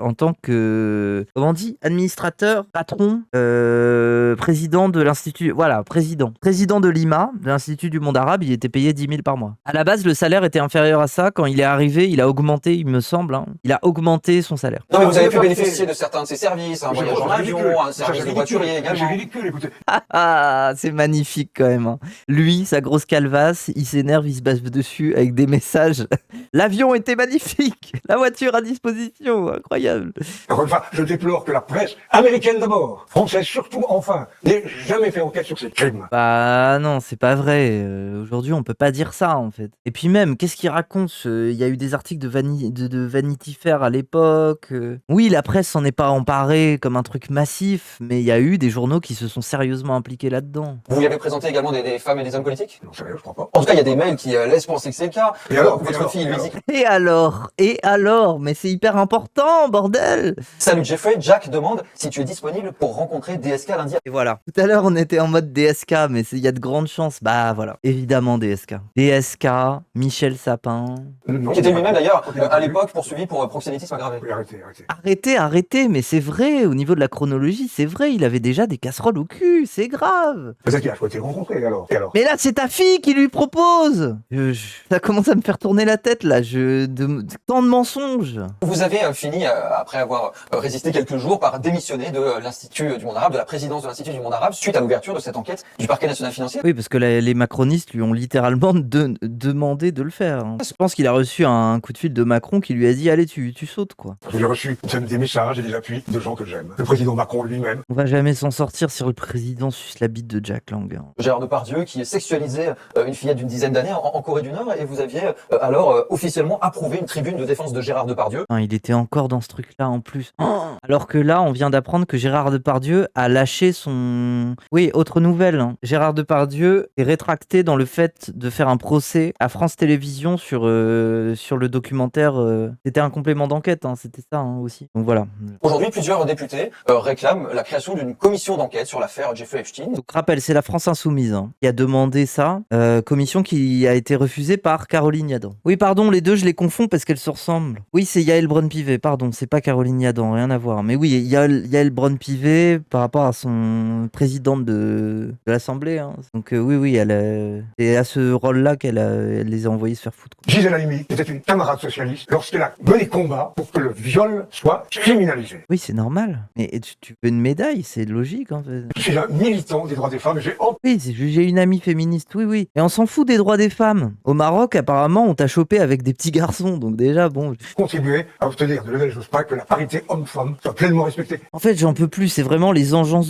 comment on dit, administrateur, patron, président de l'Institut. Voilà, président de l'IMA, de l'Institut du monde arabe. Il était payé 10 000 par mois. À la base, le salaire était inférieur à ça. Quand il est arrivé, il a augmenté, il me semble. Il a augmenté son salaire. Non, mais vous avez pu bénéficier de certains de ses services, un voyage en avion, un service de voiturier également. J'ai ridicule, écoutez. Ah, c'est magnifique quand même. Lui, sa grosse calvasse, il s'énerve, il se base dessus avec des messages. L'avion était magnifique, la voiture à disposition, incroyable. Encore une fois, je déplore que la presse américaine d'abord, française surtout, enfin, n'ait jamais fait enquête sur ces crimes. Bah non, c'est pas vrai. Aujourd'hui, on peut pas dire ça en fait. Et puis même, qu'est-ce qu'il raconte? Il y a eu des articles de Vanity Fair à l'époque. Oui, la presse s'en est pas emparée comme un truc massif, mais il y a eu des journaux qui se sont sérieusement impliqués là-dedans. Vous lui avez présenté également des femmes et des hommes politiques? Non, sérieux, je crois pas. En tout cas, il y a des mails qui laissent penser que c'est le cas. Et alors, votre fille lui dit... Et alors? Mais c'est hyper important, bordel! Salut Jeffrey, Jack demande si tu es disponible pour rencontrer DSK lundi. Et voilà. Tout à l'heure, on était en mode DSK, mais il y a de grandes chances. Bah voilà, évidemment DSK. DSK, Michel Sapin. Qui était lui-même d'ailleurs, à l'époque, poursuivi pour proxénétisme aggravé. Arrêtez, mais c'est vrai, au niveau de la chronologie, c'est vrai, il avait déjà des casseroles au cul, c'est grave. Peut-être qu'il a souhaité le rencontrer alors. Et alors? Mais là, c'est ta fille qui lui propose. Ça commence à me faire tourner la tête là, tant de mensonges. Vous avez fini, après avoir résisté quelques jours, par démissionner de l'Institut du monde arabe, de la présidence de l'Institut du monde arabe, suite à l'ouverture de cette enquête du parquet national financier. Oui, parce que les macronistes lui ont littéralement demandé de le faire. Je pense qu'il a reçu un coup de fil de Macron qui lui a dit allez, tu sautes quoi. J'ai reçu des messages et des appuis de gens que j'aime. Le président Macron lui-même. On va jamais s'en sortir si le président suce la bite de Jack Lang. Gérard Depardieu qui sexualisait une fillette d'une dizaine d'années en Corée du Nord, et vous aviez alors officiellement approuvé une tribune de défense de Gérard Depardieu. Il était encore dans ce truc-là en plus. Alors que là, on vient d'apprendre que Gérard Depardieu a lâché son... Oui, autre nouvelle. Gérard Depardieu est rétracté dans le fait de faire un procès à France Télévisions sur le documentaire. C'était un complément d'enquête, c'était ça aussi. Donc voilà. Aujourd'hui, plusieurs députés réclament la création d'une commission d'enquête sur l'affaire Jeffrey Epstein. Donc rappel, c'est la France Insoumise qui a demandé ça. Commission qui a été refusée par Caroline Yadan. Oui, pardon, les deux, je les confonds parce qu'elles se ressemblent. Oui, c'est Yael Braun-Pivet, pardon, c'est pas Caroline Yadan, rien à voir. Mais oui, Yael Braun-Pivet par rapport à son présidente de l'Assemblée. Donc oui, c'est à ce rôle-là qu'elle les a envoyés se faire foutre. Gisèle Halimi était une camarade socialiste lorsqu'elle a mené combat pour que le viol soit criminalisé. Oui, c'est normal. Mais tu veux une médaille, c'est logique en fait. Je suis un militant des droits des femmes. Oui, j'ai une amie féministe, oui. Et on s'en fout des droits des femmes. Au Maroc, apparemment, on t'a chopé avec avec des petits garçons, donc déjà, bon. Contribuer à obtenir de Lionel Jospin que la parité homme-femme soit pleinement respectée. En fait, j'en peux plus. C'est vraiment les engences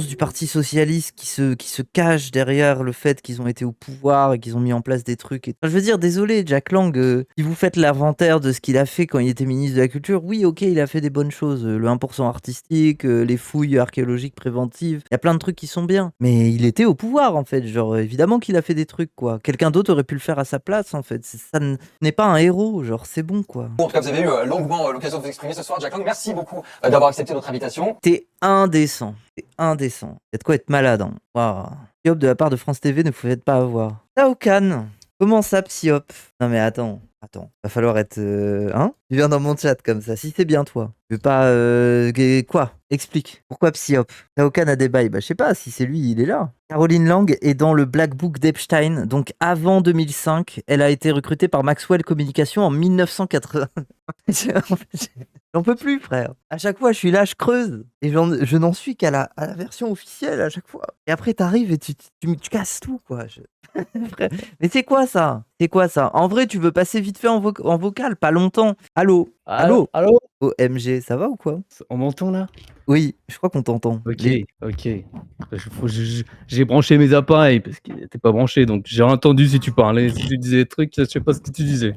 du Parti Socialiste qui se cachent derrière le fait qu'ils ont été au pouvoir et qu'ils ont mis en place des trucs. Enfin, je veux dire, désolé, Jack Lang, si vous faites l'inventaire de ce qu'il a fait quand il était ministre de la Culture, oui, ok, il a fait des bonnes choses. Le 1% artistique, les fouilles archéologiques préventives, il y a plein de trucs qui sont bien. Mais il était au pouvoir, en fait. Genre, évidemment qu'il a fait des trucs, quoi. Quelqu'un d'autre aurait pu le faire à sa place, en fait. Ça n'est pas un héros, genre, c'est bon, quoi. En tout cas, vous avez eu longuement l'occasion de vous exprimer ce soir, Jack Lang. Merci beaucoup d'avoir accepté notre invitation. T'es indécent. C'est indécent. Il y a de quoi être malade. Hein. Waouh. Psyop de la part de France TV, ne vous faites pas avoir. Tao Khan. Comment ça, Psyop? Non mais attends. Va falloir être... Hein? Tu viens dans mon chat comme ça. Si c'est bien toi. Tu veux pas... Quoi? Explique. Pourquoi Psyop? Tao Khan a des bails. Bah je sais pas. Si c'est lui, il est là. Caroline Lang est dans le Black Book d'Epstein. Donc avant 2005, elle a été recrutée par Maxwell Communication en 1980. J'en peux plus, frère. À chaque fois, je suis là, je creuse. Et je n'en suis qu'à la version officielle à chaque fois. Et après, t'arrives et tu casses tout, quoi. Frère. Mais c'est quoi ça? C'est quoi ça? En vrai, tu veux passer vite fait en vocal, pas longtemps. Allô? Allô? OMG, ça va ou quoi? On m'entend là? Oui, je crois qu'on t'entend. Ok. J'ai branché mes appareils parce qu'ils n'étaient pas branchés, donc j'ai entendu si tu parlais, si tu disais des trucs, je sais pas ce que tu disais.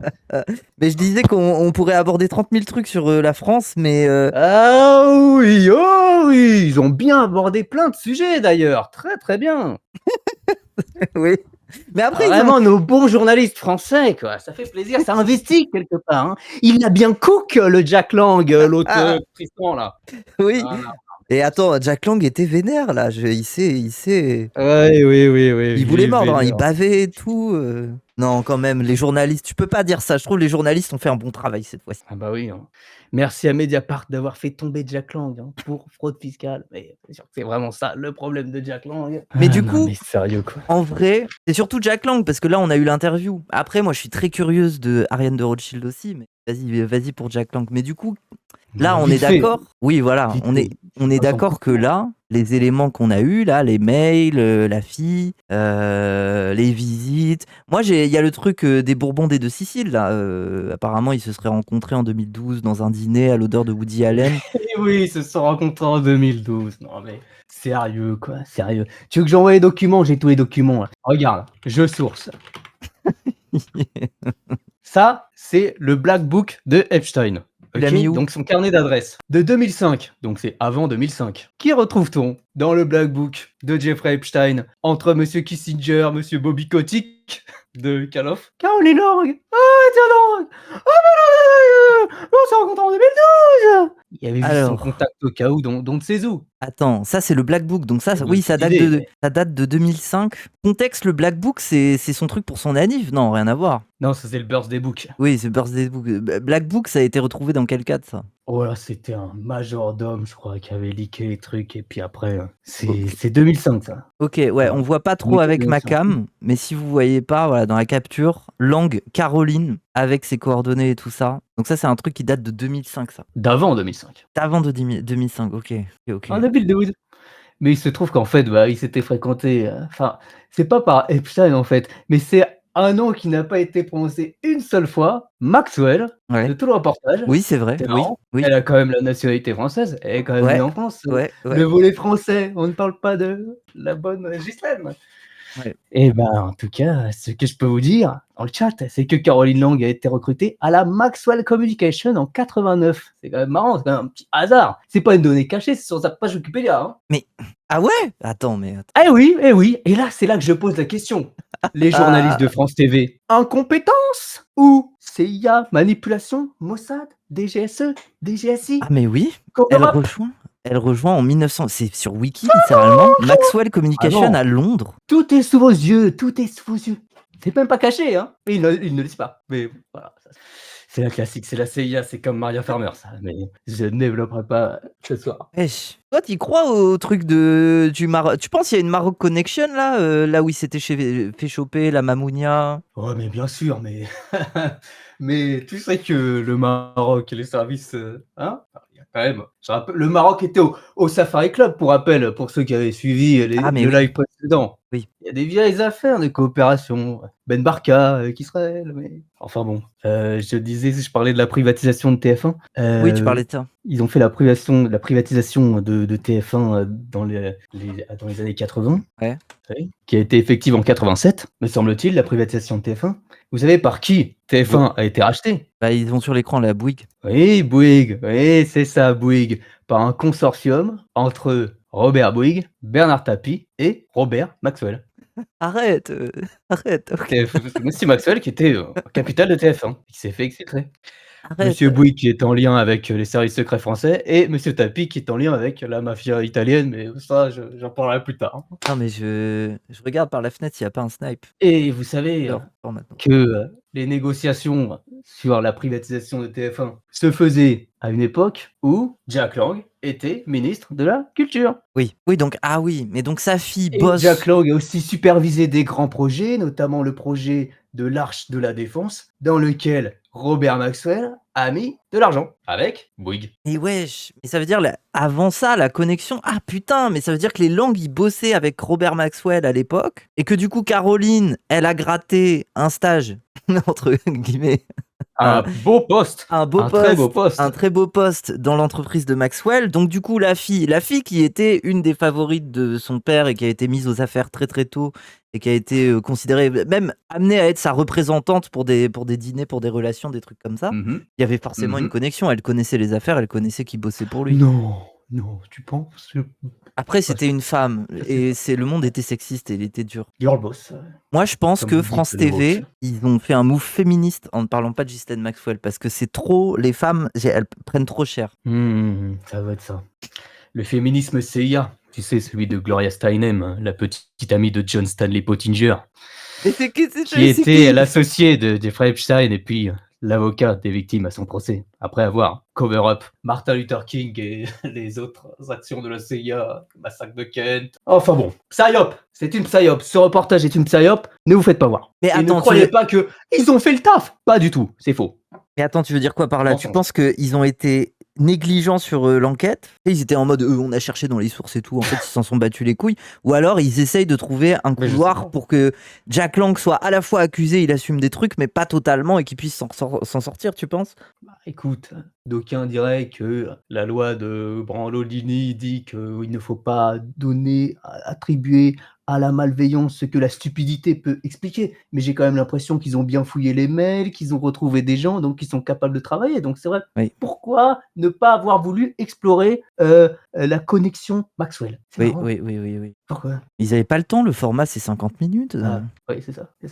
Mais je disais qu'on pourrait aborder 30 000 trucs sur la France, mais... Ah oui, oh oui, ils ont bien abordé plein de sujets d'ailleurs, très très bien. Oui. Mais après, vraiment, nos bons journalistes français, quoi. Ça fait plaisir, ça investit quelque part. Hein. Il a bien cook, le Jack Lang, l'autre Tristan, là. Oui. Et attends, Jack Lang était vénère, là. Il sait. Oui. Il voulait mordre, hein. Il bavait et tout. Non, quand même, les journalistes, tu peux pas dire ça. Je trouve que les journalistes ont fait un bon travail cette fois-ci. Ah bah oui. Hein. Merci à Mediapart d'avoir fait tomber Jack Lang pour fraude fiscale. Mais c'est vraiment ça le problème de Jack Lang. Mais du coup, mais sérieux, quoi. En vrai, c'est surtout Jack Lang parce que là on a eu l'interview. Après, moi je suis très curieuse de Ariane de Rothschild aussi, mais vas-y pour Jack Lang. Mais du coup, là on est d'accord. Oui, voilà, on est d'accord que là, les éléments qu'on a eu là, les mails, la fille, les visites. Moi, il y a le truc des Bourbons des Deux Siciles là. Apparemment, ils se seraient rencontrés en 2012 dans un dîner à l'odeur de Woody Allen. Oui, ils se sont rencontrés en 2012. Non mais sérieux, quoi, sérieux. Tu veux que j'envoie les documents? J'ai tous les documents. Là. Regarde, je source. Ça, c'est le Black Book de Epstein. Okay, donc son carnet d'adresses de 2005, donc c'est avant 2005. Qui retrouve-t-on dans le Black Book de Jeffrey Epstein entre Monsieur Kissinger, Monsieur Bobby Kotick de Calof, Caroline Lang, tiens donc, on s'est rencontrés en 2012. Il y avait juste son contact au cas où, dont Tsezou. Attends, ça c'est le Black Book, donc ça, oui, ça date de 2005. Contexte, le Black Book, c'est son truc pour son anniv? Non, rien à voir. Non, ça c'est le Birthday Book. Oui, c'est Birthday Book. Black Book, ça a été retrouvé dans quel cadre, ça? Oh là, c'était un majordome, je crois, qui avait leaké les trucs, et puis après, c'est 2005, ça. Ok, ouais, on voit pas trop avec ma cam, mais si vous voyez pas, voilà, dans la capture, Lang, Caroline, avec ses coordonnées et tout ça. Donc ça, c'est un truc qui date de 2005, ça. D'avant 2005. D'avant de 2005, ok. En 2012. Mais il se trouve qu'en fait, il s'était fréquenté... Enfin, c'est pas par Epstein, en fait, mais c'est un nom qui n'a pas été prononcé une seule fois, Maxwell, de tout le reportage. Oui, c'est vrai. Oui. Elle a quand même la nationalité française, elle est quand même née en France. Le volet français, on ne parle pas de la bonne Ghislaine. Et en tout cas, ce que je peux vous dire dans le chat, c'est que Caroline Lang a été recrutée à la Maxwell Communication en 89. C'est quand même marrant, c'est quand même un petit hasard. C'est pas une donnée cachée, c'est sur sa page Wikipédia. Hein. Mais ah ouais? Attends. Eh oui. Et là, c'est là que je pose la question. Les journalistes de France TV, incompétence ou CIA, manipulation, Mossad, DGSE, DGSI? Ah mais oui, elle rejoint en 1900, c'est sur Wiki littéralement, Maxwell Communication à Londres. Tout est sous vos yeux, C'est même pas caché, hein. Mais ils ne le disent pas. Mais voilà, c'est la classique, c'est la CIA, c'est comme Maria Farmer, ça. Mais je ne développerai pas ce soir. Toi, tu crois au truc du Maroc? Tu penses qu'il y a une Maroc Connection là, là où il s'était fait choper la Mamounia? Oh mais bien sûr, mais mais tu sais que le Maroc et les services, hein, il y a quand même. Le Maroc était au Safari Club, pour rappel, pour ceux qui avaient suivi le live précédent. Oui. Il y a des vieilles affaires de coopération. Ben Barka avec Israël. Mais... Enfin bon, je parlais de la privatisation de TF1. Oui, tu parlais de ça. Ils ont fait la privatisation de TF1 dans les années 80. Ouais. Qui a été effective en 87, me semble-t-il, la privatisation de TF1. Vous savez par qui TF1 a été racheté? Bah, ils ont sur l'écran la Bouygues. Oui, Bouygues. Oui, c'est ça, Bouygues. Par un consortium entre Robert Bouygues, Bernard Tapie et Robert Maxwell. Arrête. Okay. Monsieur Maxwell qui était au capital de TF1, qui s'est fait exfiltrer. Arrête. Monsieur Bouygues qui est en lien avec les services secrets français et Monsieur Tapie qui est en lien avec la mafia italienne, mais ça, j'en parlerai plus tard. Non, mais je regarde par la fenêtre s'il n'y a pas un snipe. Et vous savez que les négociations sur la privatisation de TF1 se faisaient à une époque où Jack Lang était ministre de la Culture. Oui, donc mais donc sa fille Et bosse. Jack Lang a aussi supervisé des grands projets, notamment le projet de l'Arche de la Défense, dans lequel Robert Maxwell a mis de l'argent avec Bouygues. Et wesh, mais ça veut dire avant ça la connexion. Ah putain, mais ça veut dire que les Lang ils bossaient avec Robert Maxwell à l'époque et que du coup Caroline, elle a gratté un stage entre guillemets. Un beau poste. Très beau poste. Un très beau poste dans l'entreprise de Maxwell. Donc du coup la fille qui était une des favorites de son père et qui a été mise aux affaires très très tôt et qui a été considérée, même amenée à être sa représentante pour des dîners, pour des relations, des trucs comme ça. Il y avait forcément une connexion. Elle connaissait les affaires, elle connaissait qui bossait pour lui. Non, tu penses? Après, c'était une femme et le monde était sexiste et il était dur. Girl boss. Moi, je pense que France TV, ils ont fait un move féministe en ne parlant pas de Ghislaine Maxwell parce que c'est trop, les femmes, elles prennent trop cher. Ça va être ça. Le féminisme CIA, tu sais, celui de Gloria Steinem, la petite amie de John Stanley Pottinger, qui était l'associé de Jeffrey Epstein et puis l'avocat des victimes à son procès, après avoir cover-up Martin Luther King et les autres actions de la CIA, massacre de Kent. Enfin bon, psyop, c'est une psyop. Ce reportage est une psyop, ne vous faites pas voir. Mais attends, ne croyez pas que ils ont fait le taf. Pas du tout, c'est faux. Mais attends, tu veux dire quoi par là? Tu penses qu'ils ont été négligents sur l'enquête et ils étaient en mode on a cherché dans les sources et tout, en fait ils s'en sont battus les couilles, ou alors ils essayent de trouver un couloir pour que Jack Lang soit à la fois accusé, il assume des trucs mais pas totalement et qu'il puisse s'en sortir, tu penses? Écoute, d'aucuns diraient que la loi de Branlolini dit qu'il ne faut pas attribuer à la malveillance ce que la stupidité peut expliquer. Mais j'ai quand même l'impression qu'ils ont bien fouillé les mails, qu'ils ont retrouvé des gens, donc ils sont capables de travailler. Donc c'est vrai, pourquoi ne pas avoir voulu explorer la connexion Maxwell? Oui. Pourquoi? Ils n'avaient pas le temps, le format c'est 50 minutes. Oui, c'est ça. Je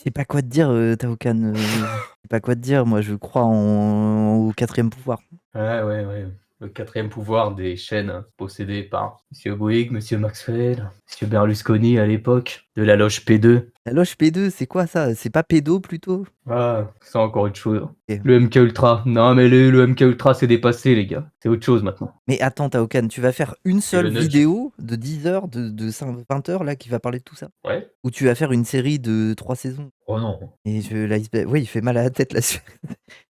sais pas quoi te dire, Taokan. Je sais pas quoi te dire, moi je crois au quatrième pouvoir. Ouais. Le quatrième pouvoir des chaînes possédées par M. Bouygues, M. Maxwell, M. Berlusconi à l'époque, de la loge P2. La loge P2, c'est quoi ça? C'est pas Pédo plutôt? Ah, c'est encore autre chose. Okay. Le MK Ultra. Non, mais le MK Ultra, c'est dépassé, les gars. C'est autre chose maintenant. Mais attends, Taokan, tu vas faire une seule vidéo de 10 heures, de 20 heures, là, qui va parler de tout ça? Ouais. Ou tu vas faire une série de 3 saisons? Oh non. Et oui, il fait mal à la tête, là.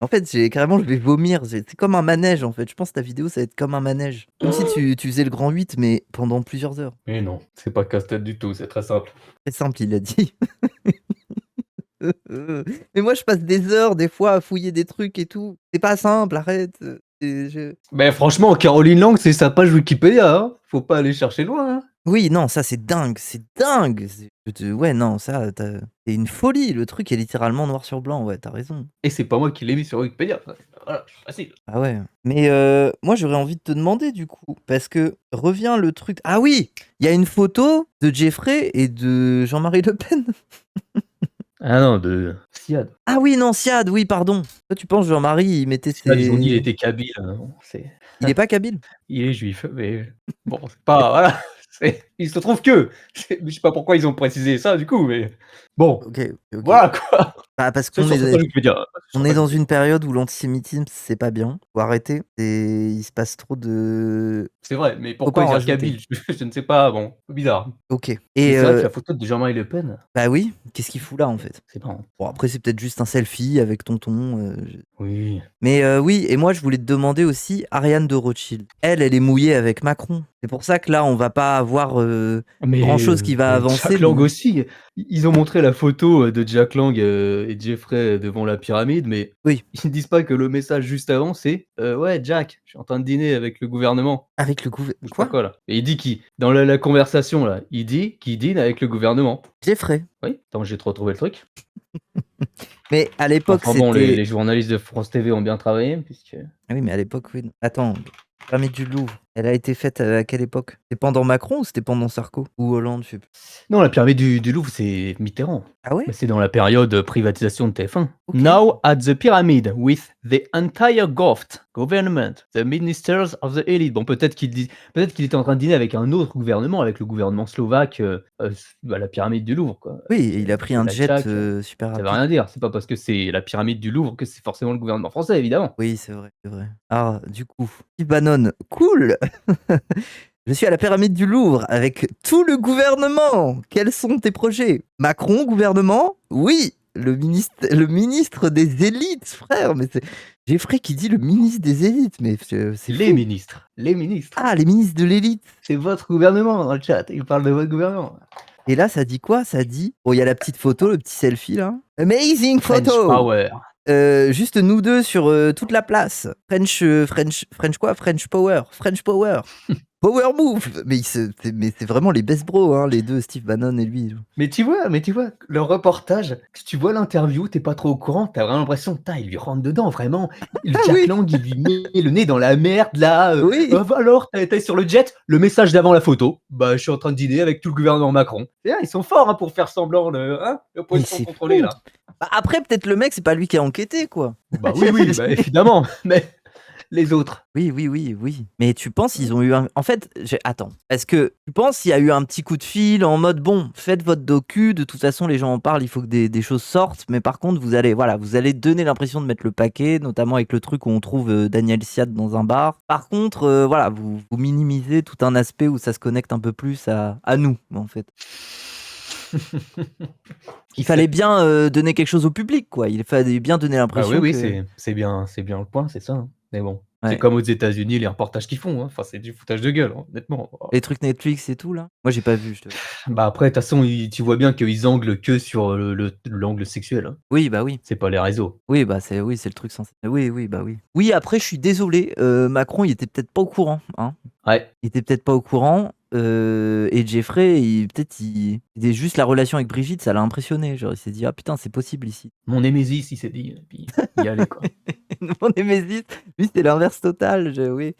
En fait, je vais vomir. C'est comme un manège, en fait. Je pense que ta vidéo, ça va être comme un manège. Comme si tu faisais le grand 8, mais pendant plusieurs heures. Mais non, c'est pas casse-tête du tout, c'est très simple. C'est simple, il a dit. Mais moi, je passe des heures, des fois, à fouiller des trucs et tout. C'est pas simple, arrête. Mais franchement, Caroline Lang, c'est sa page Wikipédia. Hein. Faut pas aller chercher loin. Hein. Oui, non, ça, c'est dingue. Ouais, non, ça, c'est une folie. Le truc est littéralement noir sur blanc. Ouais, t'as raison. Et c'est pas moi qui l'ai mis sur Wikipédia. Voilà, facile. Ah ouais. Mais moi, j'aurais envie de te demander, du coup, parce que revient le truc. Ah oui, il y a une photo de Jeffrey et de Jean-Marie Le Pen. Ah non, de Siad. Ah oui, non, Siad, oui, pardon. Toi, tu penses Jean-Marie, il mettait ses... Siad, ils ont dit il était kabyle. Il est pas kabyle? Il est juif, mais bon, c'est pas... Voilà. Il se trouve que... Je sais pas pourquoi ils ont précisé ça, du coup, mais... Bon, okay. Voilà, quoi. Bah, parce C'est qu'on sur ce est, point que je veux dire. on est dans une période où l'antisémitisme, c'est pas bien. Faut arrêter. Il se passe trop de. C'est vrai, mais Faut pourquoi pas en dire rajouter. Kabyle? Je ne sais pas, bon, bizarre. Ok. Mais Et c'est vrai que la photo de Jean-Marie Le Pen, bah oui, qu'est-ce qu'il fout là en fait? c'est marrant. Bon, après, c'est peut-être juste un selfie avec tonton. Oui. Mais oui, et moi, je voulais te demander aussi Ariane de Rothschild. Elle est mouillée avec Macron. C'est pour ça que là, on va pas avoir grand-chose qui va avancer. Jack Lang aussi. Ils ont montré la photo de Jack Lang et Jeffrey devant la pyramide, mais oui. Ils ne disent pas que le message juste avant, c'est ouais, Jack, je suis en train de dîner avec le gouvernement. Avec le gouvernement? Quoi là? Et il dit dans la conversation, là, il dit qu'il dîne avec le gouvernement. Jeffrey. Oui, attends, j'ai trop retrouvé le truc. Mais à l'époque, enfin, bon, c'était. les journalistes de France TV ont bien travaillé, puisque. Ah oui, mais à l'époque, oui. Attends, pyramide du Louvre, elle a été faite à quelle époque? C'était pendant Macron ou c'était pendant Sarko? Ou Hollande, je sais plus. Non, la pyramide du Louvre, c'est Mitterrand. Ah ouais? Mais c'est dans la période privatisation de TF1. Okay. Now at the pyramid with the entire government, the ministers of the elite. Bon, peut-être qu'il était en train de dîner avec un autre gouvernement, avec le gouvernement slovaque, à la pyramide du Louvre, quoi. Oui, et il a pris un jet super rapide. Ça veut rien dire. C'est pas parce que c'est la pyramide du Louvre que c'est forcément le gouvernement français, évidemment. Oui, c'est vrai, c'est vrai. Ah, du coup, Steve Bannon, cool. Je suis à la pyramide du Louvre avec tout le gouvernement. Quels sont tes projets? Macron, gouvernement? Oui. Le ministre des élites, frère. Mais c'est Jeffrey qui dit le ministre des élites. Mais c'est les ministres. Les ministres. Ah, les ministres de l'élite. C'est votre gouvernement dans le chat. Il parle de votre gouvernement. Et là, ça dit quoi? Ça dit... Bon, il y a la petite photo, le petit selfie, là. Amazing photo. French power. Juste nous deux sur toute la place. French quoi? French power. French power. Power move. Mais c'est vraiment les best bros, hein, les deux, Steve Bannon et lui. Mais tu vois, le reportage, si tu vois l'interview, t'es pas trop au courant, t'as vraiment l'impression, il lui rentre dedans, vraiment. Le Jack Lang, il lui met le nez dans la merde, là. Oui. Alors, t'es sur le jet, le message d'avant la photo. Bah, je suis en train de dîner avec tout le gouvernement Macron. Et là, ils sont forts, hein, pour faire semblant, l'opposition contrôlée, là. Bah, après, peut-être le mec, c'est pas lui qui a enquêté, quoi. Bah oui, bah, évidemment. Mais les autres. Oui. Mais tu penses qu'ils ont eu un... En fait, attends. Est-ce que tu penses qu'il y a eu un petit coup de fil en mode, bon, faites votre docu, de toute façon, les gens en parlent, il faut que des choses sortent, mais par contre, vous allez donner l'impression de mettre le paquet, notamment avec le truc où on trouve Daniel Siad dans un bar. Par contre, vous minimisez tout un aspect où ça se connecte un peu plus à nous, en fait. Il fallait bien donner quelque chose au public, quoi. Il fallait bien donner l'impression oui, que... c'est bien le point, c'est ça. Hein. Mais bon, Ouais. c'est comme aux États-Unis, les reportages qu'ils font. Hein. Enfin, c'est du foutage de gueule, hein, honnêtement. Les trucs Netflix et tout, là. Moi, j'ai pas vu, je te... Bah après, de toute façon, tu vois bien qu'ils anglent que sur l'angle sexuel. Hein. Oui, bah oui. C'est pas les réseaux. Oui, bah c'est le truc censé. Oui, bah oui. Oui, après, je suis désolé. Macron, il était peut-être pas au courant. Hein. Ouais. Il était peut-être pas au courant. Et Jeffrey, c'était juste la relation avec Brigitte, ça l'a impressionné. Genre, il s'est dit, ah putain, c'est possible ici. Mon Némésis, il s'est dit. Et puis, y allait, quoi. Mon Némésis, lui, c'était l'inverse total. Oui.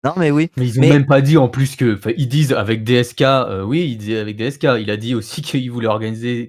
Non, mais oui. Mais ils ont même pas dit en plus que. Ils disent avec DSK. Oui, ils disaient avec DSK. Il a dit aussi qu'il organisait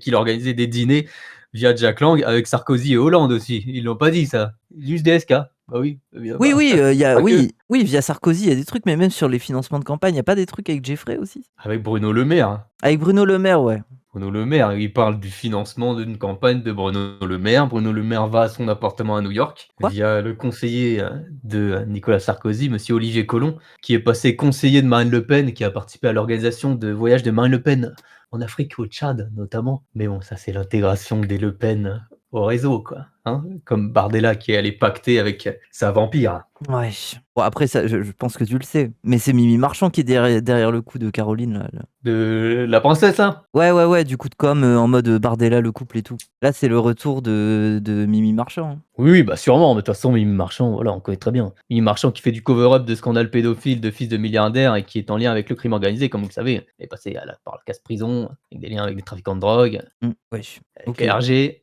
des dîners via Jack Lang avec Sarkozy et Hollande aussi. Ils l'ont pas dit, ça. Juste DSK. Bah oui. Oui, via Sarkozy, il y a des trucs, mais même sur les financements de campagne, il n'y a pas des trucs avec Jeffrey aussi? Avec Bruno Le Maire. Avec Bruno Le Maire, ouais. Bruno Le Maire, il parle du financement d'une campagne de Bruno Le Maire. Bruno Le Maire va à son appartement à New York via le conseiller de Nicolas Sarkozy, monsieur Olivier Collomb, qui est passé conseiller de Marine Le Pen, qui a participé à l'organisation de voyages de Marine Le Pen en Afrique, au Tchad notamment. Mais bon, ça c'est l'intégration des Le Pen au réseau, quoi. Hein, comme Bardella qui est allé pacter avec sa vampire. Ouais. Bon, après, ça, je pense que tu le sais. Mais c'est Mimi Marchand qui est derrière le coup de Caroline. Là. De la princesse, hein? Ouais, du coup de com' en mode Bardella, le couple et tout. Là, c'est le retour de Mimi Marchand. Hein. Oui, bah sûrement. Mais de toute façon, Mimi Marchand, voilà, on connaît très bien. Mimi Marchand qui fait du cover-up de scandale pédophile de fils de milliardaires et qui est en lien avec le crime organisé, comme vous le savez. Elle est passée par la casse-prison, avec des liens avec des trafiquants de drogue. Ouais. Avec RG.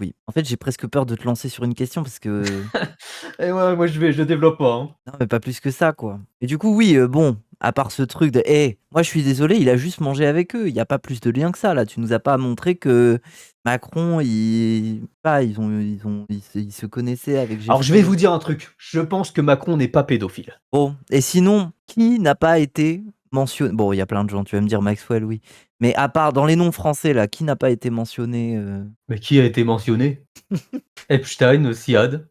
Oui. En fait, j'ai presque peur de te lancer sur une question parce que... Et moi je développe pas. Hein. Non, mais pas plus que ça, quoi. Et du coup, oui, bon, à part ce truc de... moi, je suis désolé, il a juste mangé avec eux. Il n'y a pas plus de lien que ça, là. Tu nous as pas montré que Macron, ils se connaissaient avec... Alors, je vais vous dire un truc. Je pense que Macron n'est pas pédophile. Bon, et sinon, qui n'a pas été mentionné. Bon, il y a plein de gens, tu vas me dire Maxwell, oui. Mais à part dans les noms français, là, qui n'a pas été mentionné Mais qui a été mentionné? Epstein, Siad.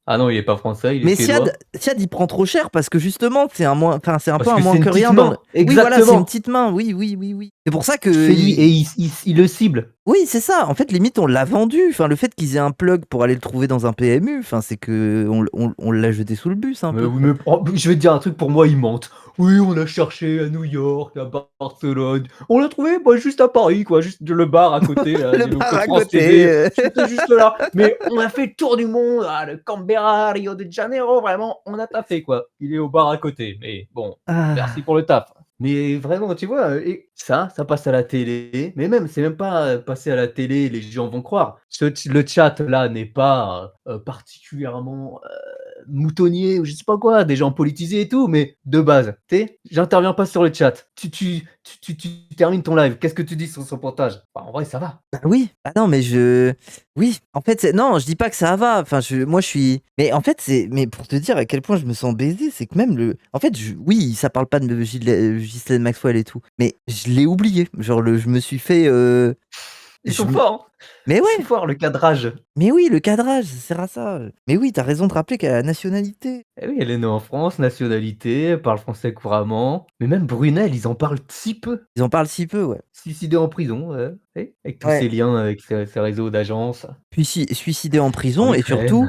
Ah non, il est pas français, il est Mais suédois. Siad, il prend trop cher parce que justement, c'est un peu Parce un que moins c'est une que petite rien. main. Oui, voilà, c'est Exactement. une petite main. Oui. C'est pour ça que. C'est lui et il le cible. Oui, c'est ça. En fait, limite, on l'a vendu. Enfin, le fait qu'ils aient un plug pour aller le trouver dans un PMU, enfin, c'est que on l'a jeté sous le bus un peu. Oui, mais je vais te dire un truc, pour moi, ils mentent. Oui, on l'a cherché à New York, à Barcelone. On l'a trouvé juste à Paris, quoi. Juste le bar à côté. Le des bar locaux à France côté. TV. C'était juste là. Mais on a fait le tour du monde, le Canberra, Rio de Janeiro. Vraiment, on a taffé, quoi. Il est au bar à côté. Mais bon, merci pour le taf. Mais vraiment, tu vois, et ça passe à la télé. Mais même, c'est même pas passé à la télé, les gens vont croire. Le chat, là, n'est pas particulièrement moutonnier ou je sais pas quoi, des gens politisés et tout, mais de base, j'interviens pas sur le chat. Tu termines ton live, qu'est-ce que tu dis sur ce reportage? En vrai, ça va. Bah oui. Ah non, mais oui, en fait, non, je dis pas que ça va. Enfin, moi, je suis. Mais en fait, mais pour te dire à quel point je me sens baisé, c'est que même En fait, oui, ça parle pas de Ghislaine Maxwell et tout, mais je l'ai oublié. Genre, je me suis fait. Ils sont forts, hein. Mais ouais. Ils sont forts, le cadrage. Mais oui, le cadrage, ça sert à ça. Mais oui, t'as raison de rappeler qu'elle a la nationalité. Eh oui, elle est née en France, nationalité, elle parle français couramment. Mais même Brunel, ils en parlent si peu. Ils en parlent si peu, ouais. Suicidé en prison, avec tous ses liens avec ses réseaux d'agences. Puis suicidé en prison, et Ukraine, surtout,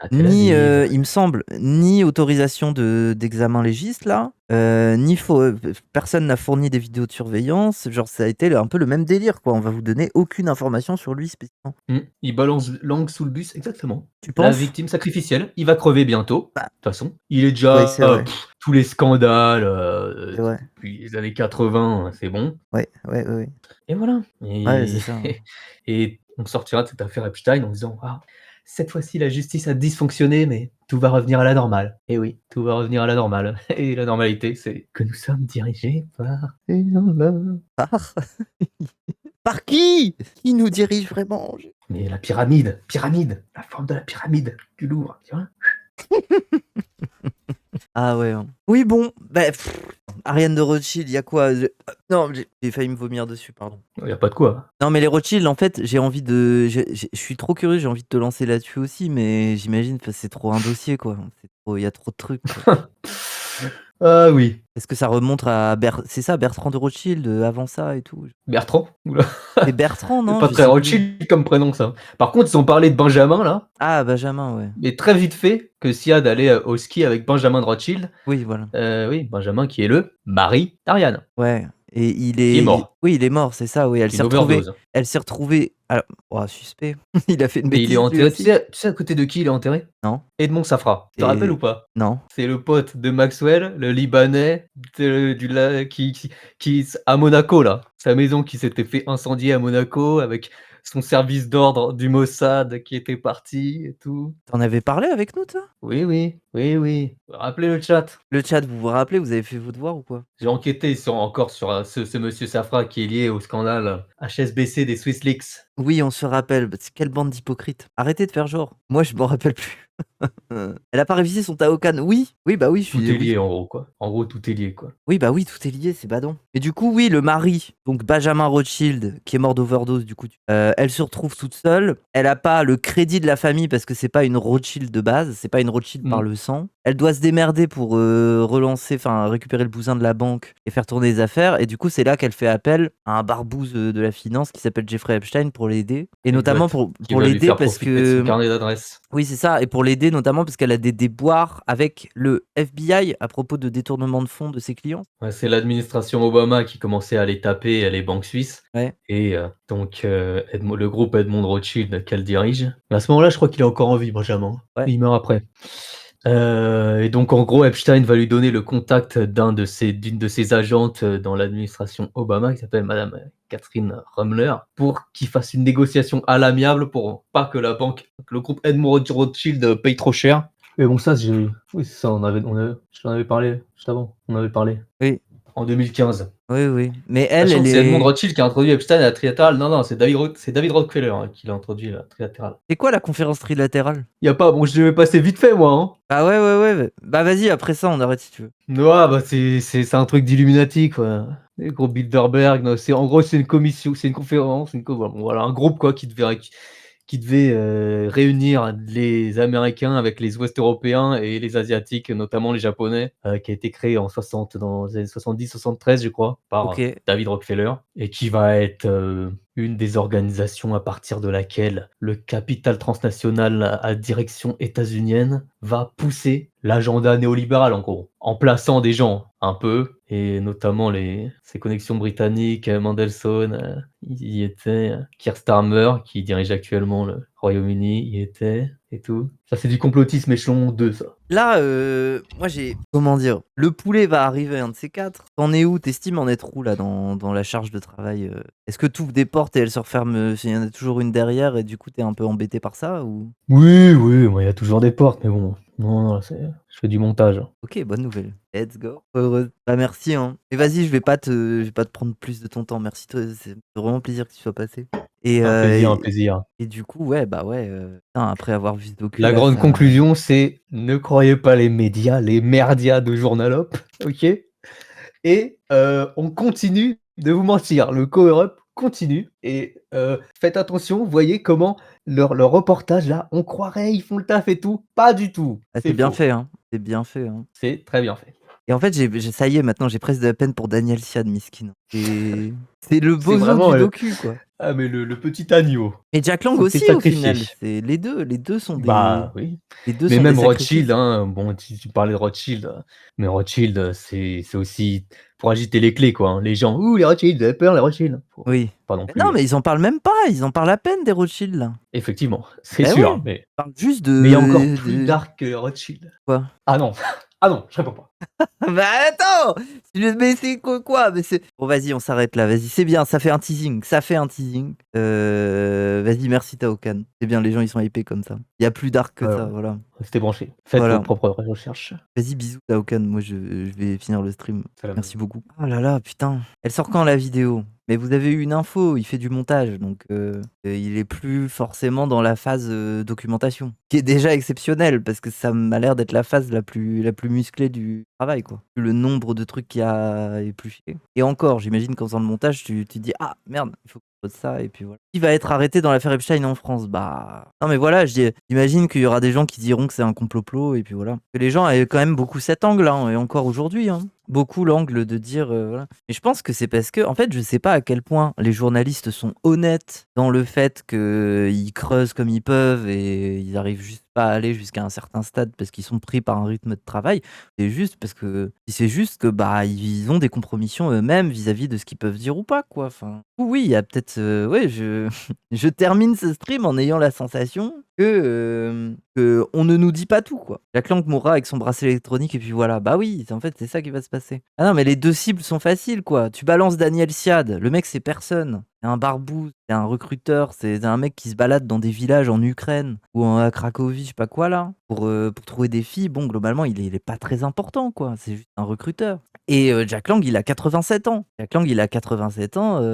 à Tel Aviv. il me semble, ni autorisation d'examen légiste, là, personne n'a fourni des vidéos de surveillance. Genre, ça a été un peu le même délire, quoi. On va vous donner aucune information sur lui spécialement. Il balance langue sous le bus, exactement. Tu La penses? victime sacrificielle, il va crever bientôt. De toute façon, il est déjà Ouais, c'est vrai. tous les scandales C'est vrai. depuis les années 80, c'est bon. Ouais. Et voilà. Ouais, c'est ça. Et on sortira de cette affaire Epstein en disant cette fois-ci la justice a dysfonctionné, mais tout va revenir à la normale. Et oui, tout va revenir à la normale. Et la normalité, c'est que nous sommes dirigés par une homme. Par qui? Qui nous dirige vraiment? Mais la pyramide, la forme de la pyramide du Louvre, tu vois. Ah ouais. Oui, bon, Ariane de Rothschild, il y a quoi? Non, j'ai failli me vomir dessus, pardon. Il n'y a pas de quoi. Non, mais les Rothschild, en fait, j'ai envie de. Je suis trop curieux, j'ai envie de te lancer là-dessus aussi, mais j'imagine que c'est trop un dossier, quoi. Il y a trop de trucs. Ah oui. Est-ce que ça remonte à. C'est ça, Bertrand de Rothschild, avant ça et tout? Bertrand? Oula. C'est Bertrand, non? C'est pas très Rothschild comme prénom, ça. Par contre, ils ont parlé de Benjamin, là. Ah, Benjamin, ouais. Mais très vite fait que Siad allait au ski avec Benjamin de Rothschild. Oui, voilà. Oui, Benjamin qui est le mari d'Ariane. Ouais. Et il est mort. Oui, il est mort, c'est ça, oui. Elle s'est retrouvée. Alors, suspect. Il a fait une Mais bêtise. il est enterré. Tu sais à côté de qui il est enterré? Non. Edmond Safra. Tu te rappelles ou pas? Non. C'est le pote de Maxwell, le Libanais qui à Monaco, là. Sa maison qui s'était fait incendier à Monaco avec son service d'ordre du Mossad qui était parti et tout. T'en avais parlé avec nous, toi? Oui. Rappelez le chat. Le chat, vous vous rappelez? Vous avez fait vos devoirs ou quoi? J'ai enquêté encore sur ce monsieur Safra qui est lié au scandale HSBC des Swiss Leaks. Oui, on se rappelle. Quelle bande d'hypocrites. Arrêtez de faire genre. Moi, je m'en rappelle plus. Elle a pas révisé son Taokan. Oui, bah oui, je suis. Tout est lié en gros, quoi. En gros, tout est lié, quoi. Oui, bah oui, tout est lié, c'est badon. Et du coup, oui, le mari, donc Benjamin Rothschild, qui est mort d'overdose, du coup, elle se retrouve toute seule. Elle a pas le crédit de la famille parce que c'est pas une Rothschild de base, c'est pas une Rothschild par le sang. Elle doit se démerder pour récupérer le bousin de la banque et faire tourner les affaires. Et du coup, c'est là qu'elle fait appel à un barbouze de la finance qui s'appelle Jeffrey Epstein pour l'aider. Et notamment pour l'aider parce que. Son carnet d'adresse. Oui, c'est ça. Et pour l'aider notamment parce qu'elle a des déboires avec le FBI à propos de détournement de fonds de ses clients. Ouais, c'est l'administration Obama qui commençait à les taper les banques suisses. Ouais. Et donc, le groupe Edmond Rothschild qu'elle dirige. Mais à ce moment-là, je crois qu'il est encore en vie, Benjamin. Ouais. Il meurt après. Et donc, en gros, Epstein va lui donner le contact d'une de ses agentes dans l'administration Obama, qui s'appelle Madame Catherine Rumler, pour qu'il fasse une négociation à l'amiable pour pas que le groupe Edmond Rothschild paye trop cher. Et bon, ça, oui, ça, je t'en avais parlé juste avant. On avait parlé. Oui. en 2015. Oui, oui. Mais elle, Sachant elle que c'est Edmond est. Rothschild qui a introduit Epstein à la trilatérale. Non, non, c'est David Rockefeller qui l'a introduit à la trilatérale. C'est quoi la conférence trilatérale? Y a pas, bon, je devais passer vite fait, moi. Hein. Ah ouais, ouais, ouais. Bah vas-y, après ça, on arrête si tu veux. Ouais, bah c'est un truc d'Illuminati, quoi. Les gros Bilderberg, non, en gros, c'est une commission, c'est une conférence, bon, voilà, un groupe, quoi, qui devait réunir les Américains avec les Ouest Européens et les Asiatiques, notamment les Japonais, qui a été créé dans les années 70-73, je crois, par Ok. David Rockefeller, et qui va être une des organisations à partir de laquelle le capital transnational à direction états-unienne va pousser l'agenda néolibéral, en gros, en plaçant des gens un peu, et notamment ces connexions britanniques, Mendelssohn, il y était, Keir Starmer, qui dirige actuellement le Royaume-Uni, y était, et tout. Ça, c'est du complotisme échelon 2, ça. Là, moi j'ai. Comment dire? Le poulet va arriver, un de ces quatre. T'en es où? T'estimes en être où là dans la charge de travail? Est-ce que tu ouvres des portes et elles se referment? Il y en a toujours une derrière et du coup t'es un peu embêté par ça ou? Oui, oui, il y a toujours des portes, mais bon, non, je fais du montage. Ok, bonne nouvelle. Let's go. Heureux. Bah merci hein. Et vas-y, je vais pas te prendre plus de ton temps. Merci toi, c'est vraiment plaisir que tu sois passé. Et, Un plaisir. Et du coup, ouais, bah ouais. Putain, après avoir vu ce docu. La là, grande ça- conclusion, c'est ne croyez pas les médias, les merdias de Journalop, ok? Et on continue de vous mentir. Le cover-up continue et faites attention, voyez comment leur reportage là, on croirait ils font le taf et tout, pas du tout. Ah, c'est bien faux. fait, hein. C'est bien fait, hein. C'est très bien fait. Et en fait, ça y est, maintenant, j'ai presque de la peine pour Daniel Siad, miskin. C'est le bozo vraiment, du docu, quoi. Ah, mais le petit agneau. Et Jack Lang S'est aussi, au sacrifié. final. C'est les deux sont des. Bah oui. Les deux Mais sont même des Rothschild, sacrifices. hein, bon, tu parlais de Rothschild, mais Rothschild, c'est aussi pour agiter les clés, quoi. Hein. Les gens, ouh, les Rothschild, vous avez peur, les Rothschild. Oui. Pas non plus. Non, mais ils en parlent même pas. Ils en parlent à peine des Rothschild, là. Effectivement, c'est Eh sûr. ouais. Mais Ils parlent juste de. mais il y a encore plus dark que les Rothschild. Quoi? Ah non, ah non, je réponds pas. Bah attends! Mais c'est quoi? Mais c'est. Bon, vas-y, on s'arrête là. Vas-y, c'est bien, ça fait un teasing. Vas-y, merci Taokan. C'est bien, les gens ils sont hypés comme ça. Il y a plus dark que ça, voilà. Restez branchés. Faites Voilà. vos propres recherches. Vas-y, bisous Taokan. Moi, je vais finir le stream. Salam. Merci beaucoup. Oh là là, putain. Elle sort quand la vidéo? Mais vous avez eu une info, il fait du montage, donc il est plus forcément dans la phase documentation, qui est déjà exceptionnelle, parce que ça m'a l'air d'être la phase la plus musclée du travail, quoi. Le nombre de trucs qu'il y a est plus chier. Et encore, j'imagine qu'en faisant le montage, tu te dis, ah merde, il faut que je pose ça, et puis voilà. Qui va être arrêté dans l'affaire Epstein en France? Bah... Non mais voilà, j'imagine qu'il y aura des gens qui diront que c'est un complot-plot, et puis voilà. Que les gens avaient quand même beaucoup cet angle, hein, et encore aujourd'hui, hein. Beaucoup l'angle de dire voilà. Mais je pense que c'est parce que en fait je sais pas à quel point les journalistes sont honnêtes dans le fait qu'ils creusent comme ils peuvent et ils arrivent juste pas à aller jusqu'à un certain stade parce qu'ils sont pris par un rythme de travail. C'est juste parce que bah ils ont des compromissions eux-mêmes vis-à-vis de ce qu'ils peuvent dire ou pas, quoi. Enfin oui, il y a peut-être ouais, je termine ce stream en ayant la sensation que on ne nous dit pas tout, quoi. Jack Lang mourra avec son bracelet électronique et puis voilà. Bah oui, en fait c'est ça qui va se passer. Ah non, mais les deux cibles sont faciles, quoi. Tu balances Daniel Siad, le mec c'est personne. C'est un barbou, c'est un recruteur, c'est un mec qui se balade dans des villages en Ukraine ou à Cracovie, je sais pas quoi là, pour trouver des filles. Bon, globalement, il est pas très important, quoi. C'est juste un recruteur. Et Jack Lang, il a 87 ans.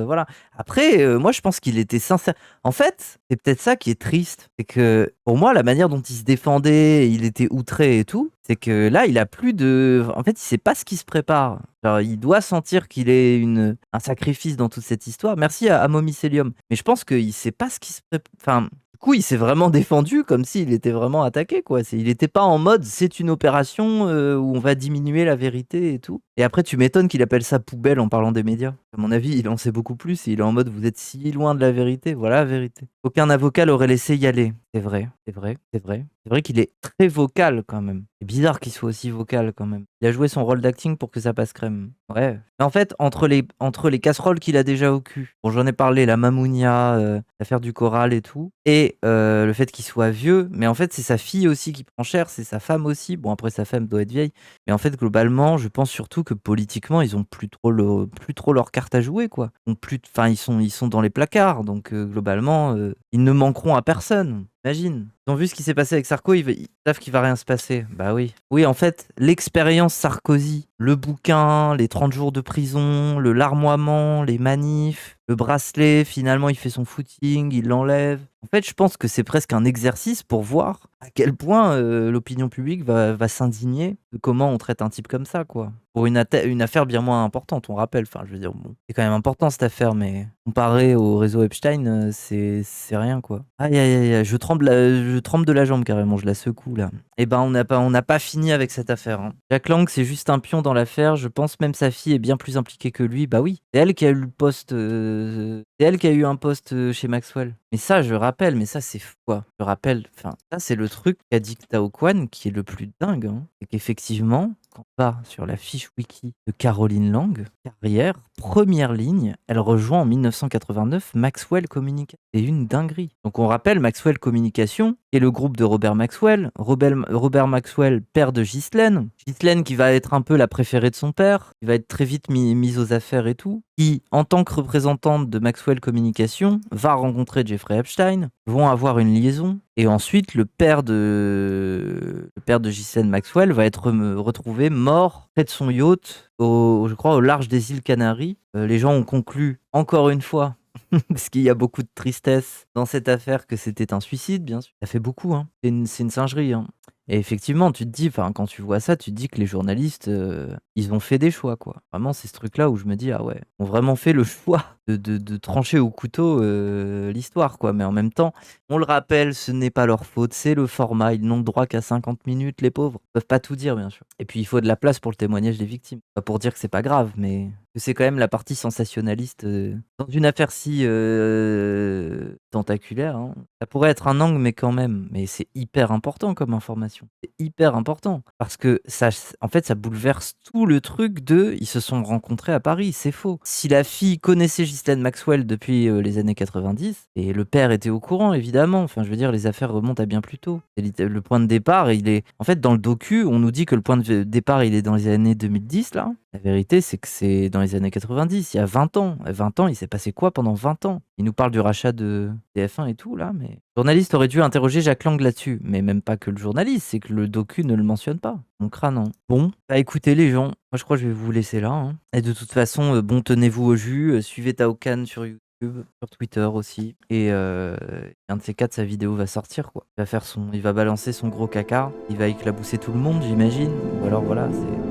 Voilà. Après, moi, je pense qu'il était sincère. En fait, c'est peut-être ça qui est triste. C'est que, pour moi, la manière dont il se défendait, il était outré et tout, c'est que là, il a plus de... En fait, il sait pas ce qui se prépare. Genre, il doit sentir qu'il est un sacrifice dans toute cette histoire. Merci à Momicelium. Mais je pense qu'il sait pas ce qui se prépare... Enfin... Du coup, il s'est vraiment défendu comme s'il était vraiment attaqué, quoi. Il était pas en mode c'est une opération où on va diminuer la vérité et tout. Et après, tu m'étonnes qu'il appelle ça poubelle en parlant des médias. À mon avis, il en sait beaucoup plus et il est en mode vous êtes si loin de la vérité. Voilà la vérité. Aucun avocat l'aurait laissé y aller. C'est vrai. C'est vrai qu'il est très vocal quand même. C'est bizarre qu'il soit aussi vocal quand même. Il a joué son rôle d'acting pour que ça passe crème. Ouais. Mais en fait, entre les casseroles qu'il a déjà au cul, bon, j'en ai parlé, la Mamounia, l'affaire du choral et tout, et le fait qu'il soit vieux, mais en fait, c'est sa fille aussi qui prend cher, c'est sa femme aussi. Bon, après, sa femme doit être vieille, mais en fait, globalement, je pense surtout que politiquement, ils ont plus trop leur carte à jouer, quoi. Ils sont dans les placards, donc globalement, ils ne manqueront à personne. Imagine. Ils ont vu ce qui s'est passé avec Sarko, ils savent qu'il va rien se passer. Bah oui. Oui, en fait, l'expérience Sarkozy, le bouquin, les 30 jours de prison, le larmoiement, les manifs, le bracelet, finalement il fait son footing, il l'enlève. En fait, je pense que c'est presque un exercice pour voir à quel point l'opinion publique va s'indigner de comment on traite un type comme ça, quoi. Pour une affaire bien moins importante, on rappelle. Enfin, je veux dire, bon, c'est quand même important cette affaire, mais comparé au réseau Epstein, c'est rien, quoi. Aïe, aïe, aïe, je tremble de la jambe carrément, je la secoue là. Eh ben, on n'a pas fini avec cette affaire. Hein. Jack Lang, c'est juste un pion dans l'affaire. Je pense même sa fille est bien plus impliquée que lui. Bah oui, c'est elle qui a eu le poste. C'est elle qui a eu un poste chez Maxwell. Mais ça, je rappelle, mais ça, c'est fou, quoi. Je rappelle, enfin, ça, c'est le truc qu'a dit Tao Kwan qui est le plus dingue. Hein. C'est qu'effectivement, quand on va sur la fiche wiki de Caroline Lang, carrière, première ligne, elle rejoint en 1989 Maxwell Communication. C'est une dinguerie. Donc on rappelle Maxwell Communication, qui est le groupe de Robert Maxwell. Robert Maxwell, père de Ghislaine. Ghislaine qui va être un peu la préférée de son père, qui va être très vite mise aux affaires et tout. Qui, en tant que représentante de Maxwell Communication, va rencontrer Jeffrey Epstein, vont avoir une liaison, et ensuite le père de Ghislaine Maxwell va être retrouvé mort près de son yacht, je crois au large des îles Canaries. Les gens ont conclu, encore une fois, parce qu'il y a beaucoup de tristesse dans cette affaire, que c'était un suicide, bien sûr. Ça fait beaucoup, hein. C'est une singerie, hein. Et effectivement, tu te dis, quand tu vois ça, tu te dis que les journalistes, ils ont fait des choix, quoi. Vraiment, c'est ce truc-là où je me dis, ah ouais, ils ont vraiment fait le choix de trancher au couteau l'histoire, quoi. Mais en même temps, on le rappelle, ce n'est pas leur faute, c'est le format, ils n'ont le droit qu'à 50 minutes, les pauvres. Ils peuvent pas tout dire, bien sûr. Et puis, il faut de la place pour le témoignage des victimes. Pas pour dire que c'est pas grave, mais que c'est quand même la partie sensationnaliste dans une affaire si tentaculaire. Hein. Ça pourrait être un angle, mais quand même. Mais c'est hyper important comme information. C'est hyper important. Parce que ça, en fait, ça bouleverse tout le truc ils se sont rencontrés à Paris. C'est faux. Si la fille connaissait Ghislaine Maxwell depuis les années 90, et le père était au courant, évidemment. Enfin, je veux dire, les affaires remontent à bien plus tôt. Le point de départ, il est... En fait, dans le docu, on nous dit que le point de départ, il est dans les années 2010, là. La vérité, c'est que c'est dans les années 90, il y a 20 ans. 20 ans, il s'est passé quoi pendant 20 ans? Il nous parle du rachat de TF1 et tout, là, mais... Le journaliste aurait dû interroger Jack Lang là-dessus. Mais même pas que le journaliste, c'est que le docu ne le mentionne pas. Donc crânant. Bon, bah écoutez les gens, moi je crois que je vais vous laisser là. Hein. Et de toute façon, bon, tenez-vous au jus, suivez Tao Kwan sur YouTube, sur Twitter aussi. Et un de ces quatre, sa vidéo va sortir, quoi. Il va balancer son gros caca, il va éclabousser tout le monde, j'imagine. Ou alors voilà, c'est...